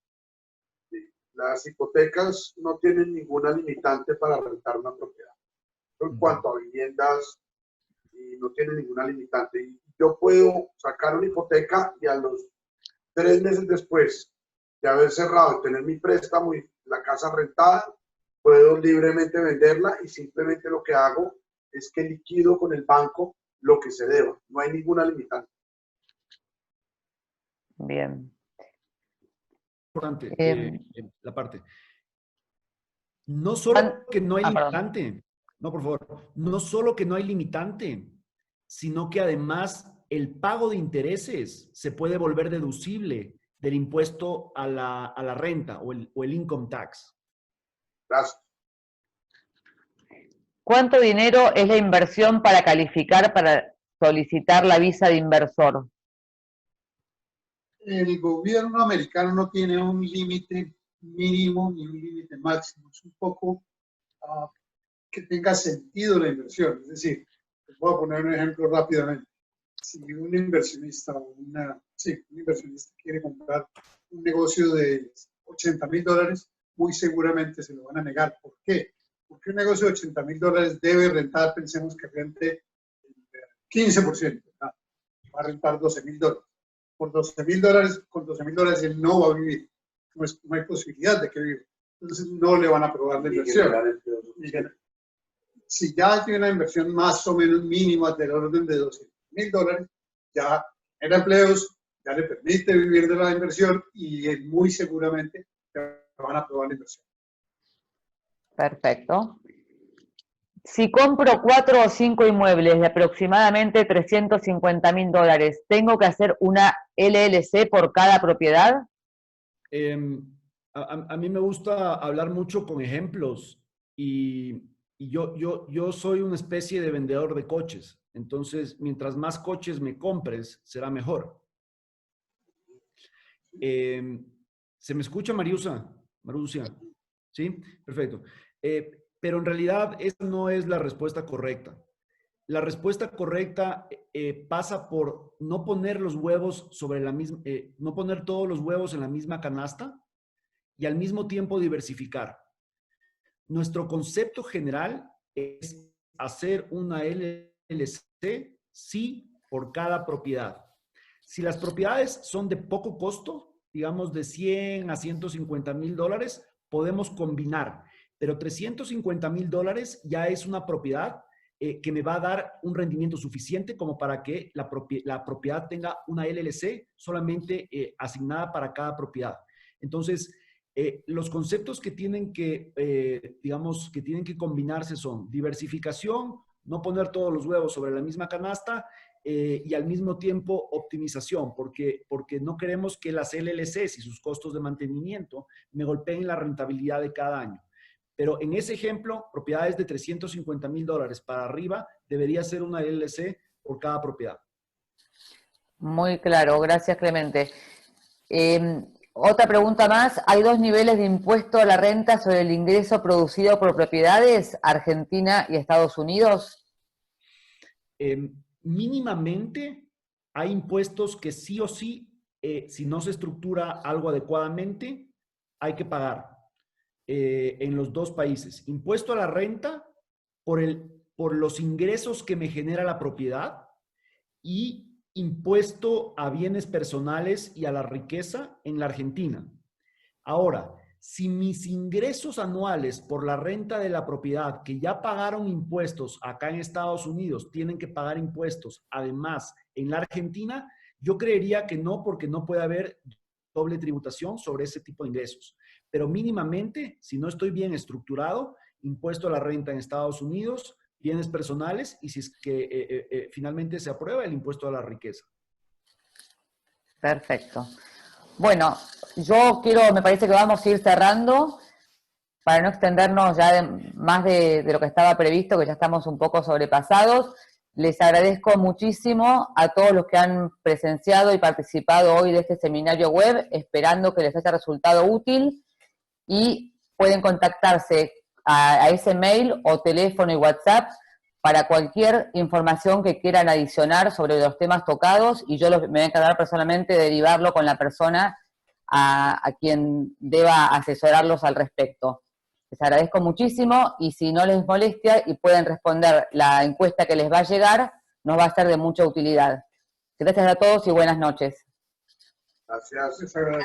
Las hipotecas no tienen ninguna limitante para rentar una propiedad. En cuanto a viviendas, y no tienen ninguna limitante. Y yo puedo sacar una hipoteca y a los 3 meses después de haber cerrado y tener mi préstamo y la casa rentada, puedo libremente venderla y simplemente lo que hago es que liquido con el banco lo que se deba. No hay ninguna limitante. Bien. Importante la parte. No solo que no hay limitante, no, por favor, no solo que no hay limitante, sino que además el pago de intereses se puede volver deducible del impuesto a la renta o el income tax. Gracias. ¿Cuánto dinero es la inversión para calificar para solicitar la visa de inversor? El gobierno americano no tiene un límite mínimo ni un límite máximo. Es un poco que tenga sentido la inversión. Es decir, les voy a poner un ejemplo rápidamente. Si un inversionista un inversionista quiere comprar un negocio de $80,000, muy seguramente se lo van a negar. ¿Por qué? Porque un negocio de $80,000 debe rentar, pensemos que rente el 15%, ¿verdad? Va a rentar $12,000. Por $12,000, con $12,000 él no va a vivir. No hay posibilidad de que viva. Entonces no le van a aprobar la inversión. Si ya tiene una inversión más o menos mínima del orden de $200,000, ya genera empleos, ya le permite vivir de la inversión y muy seguramente le van a aprobar la inversión. Perfecto. Si compro 4 o 5 inmuebles de aproximadamente $350,000, ¿tengo que hacer una LLC por cada propiedad? A mí me gusta hablar mucho con ejemplos y yo soy una especie de vendedor de coches. Entonces, mientras más coches me compres, será mejor. ¿Se me escucha, Marusia? ¿Sí? Perfecto. Pero en realidad esa no es la respuesta correcta. La respuesta correcta pasa por no poner los huevos sobre la misma, no poner todos los huevos en la misma canasta y al mismo tiempo diversificar. Nuestro concepto general es hacer una LLC, sí, por cada propiedad. Si las propiedades son de poco costo, digamos de $100 a $150,000, podemos combinar. Pero $350,000 ya es una propiedad que me va a dar un rendimiento suficiente como para que la propiedad tenga una LLC solamente asignada para cada propiedad. Entonces, los conceptos que tienen que, digamos, que tienen que combinarse son diversificación, no poner todos los huevos sobre la misma canasta y al mismo tiempo optimización, porque no queremos que las LLCs y sus costos de mantenimiento me golpeen la rentabilidad de cada año. Pero en ese ejemplo, propiedades de $350,000 para arriba debería ser una LLC por cada propiedad. Muy claro, gracias Clemente. Otra pregunta más, ¿hay 2 niveles de impuesto a la renta sobre el ingreso producido por propiedades, Argentina y Estados Unidos? Mínimamente hay impuestos que sí o sí, si no se estructura algo adecuadamente, hay que pagar. En los 2 países. Impuesto a la renta por los ingresos que me genera la propiedad y impuesto a bienes personales y a la riqueza en la Argentina. Ahora, si mis ingresos anuales por la renta de la propiedad, que ya pagaron impuestos acá en Estados Unidos, tienen que pagar impuestos además en la Argentina, yo creería que no, porque no puede haber doble tributación sobre ese tipo de ingresos. Pero mínimamente, si no estoy bien estructurado, impuesto a la renta en Estados Unidos, bienes personales, y si es que finalmente se aprueba el impuesto a la riqueza. Perfecto. Bueno, me parece que vamos a ir cerrando para no extendernos ya más de lo que estaba previsto, que ya estamos un poco sobrepasados. Les agradezco muchísimo a todos los que han presenciado y participado hoy de este seminario web, esperando que les haya resultado útil, y pueden contactarse a ese mail o teléfono y WhatsApp para cualquier información que quieran adicionar sobre los temas tocados, y yo me voy a encargar personalmente de derivarlo con la persona a quien deba asesorarlos al respecto. Les agradezco muchísimo, y si no les molestia y pueden responder la encuesta que les va a llegar, nos va a ser de mucha utilidad. Gracias a todos y buenas noches. Gracias. Les agradecemos.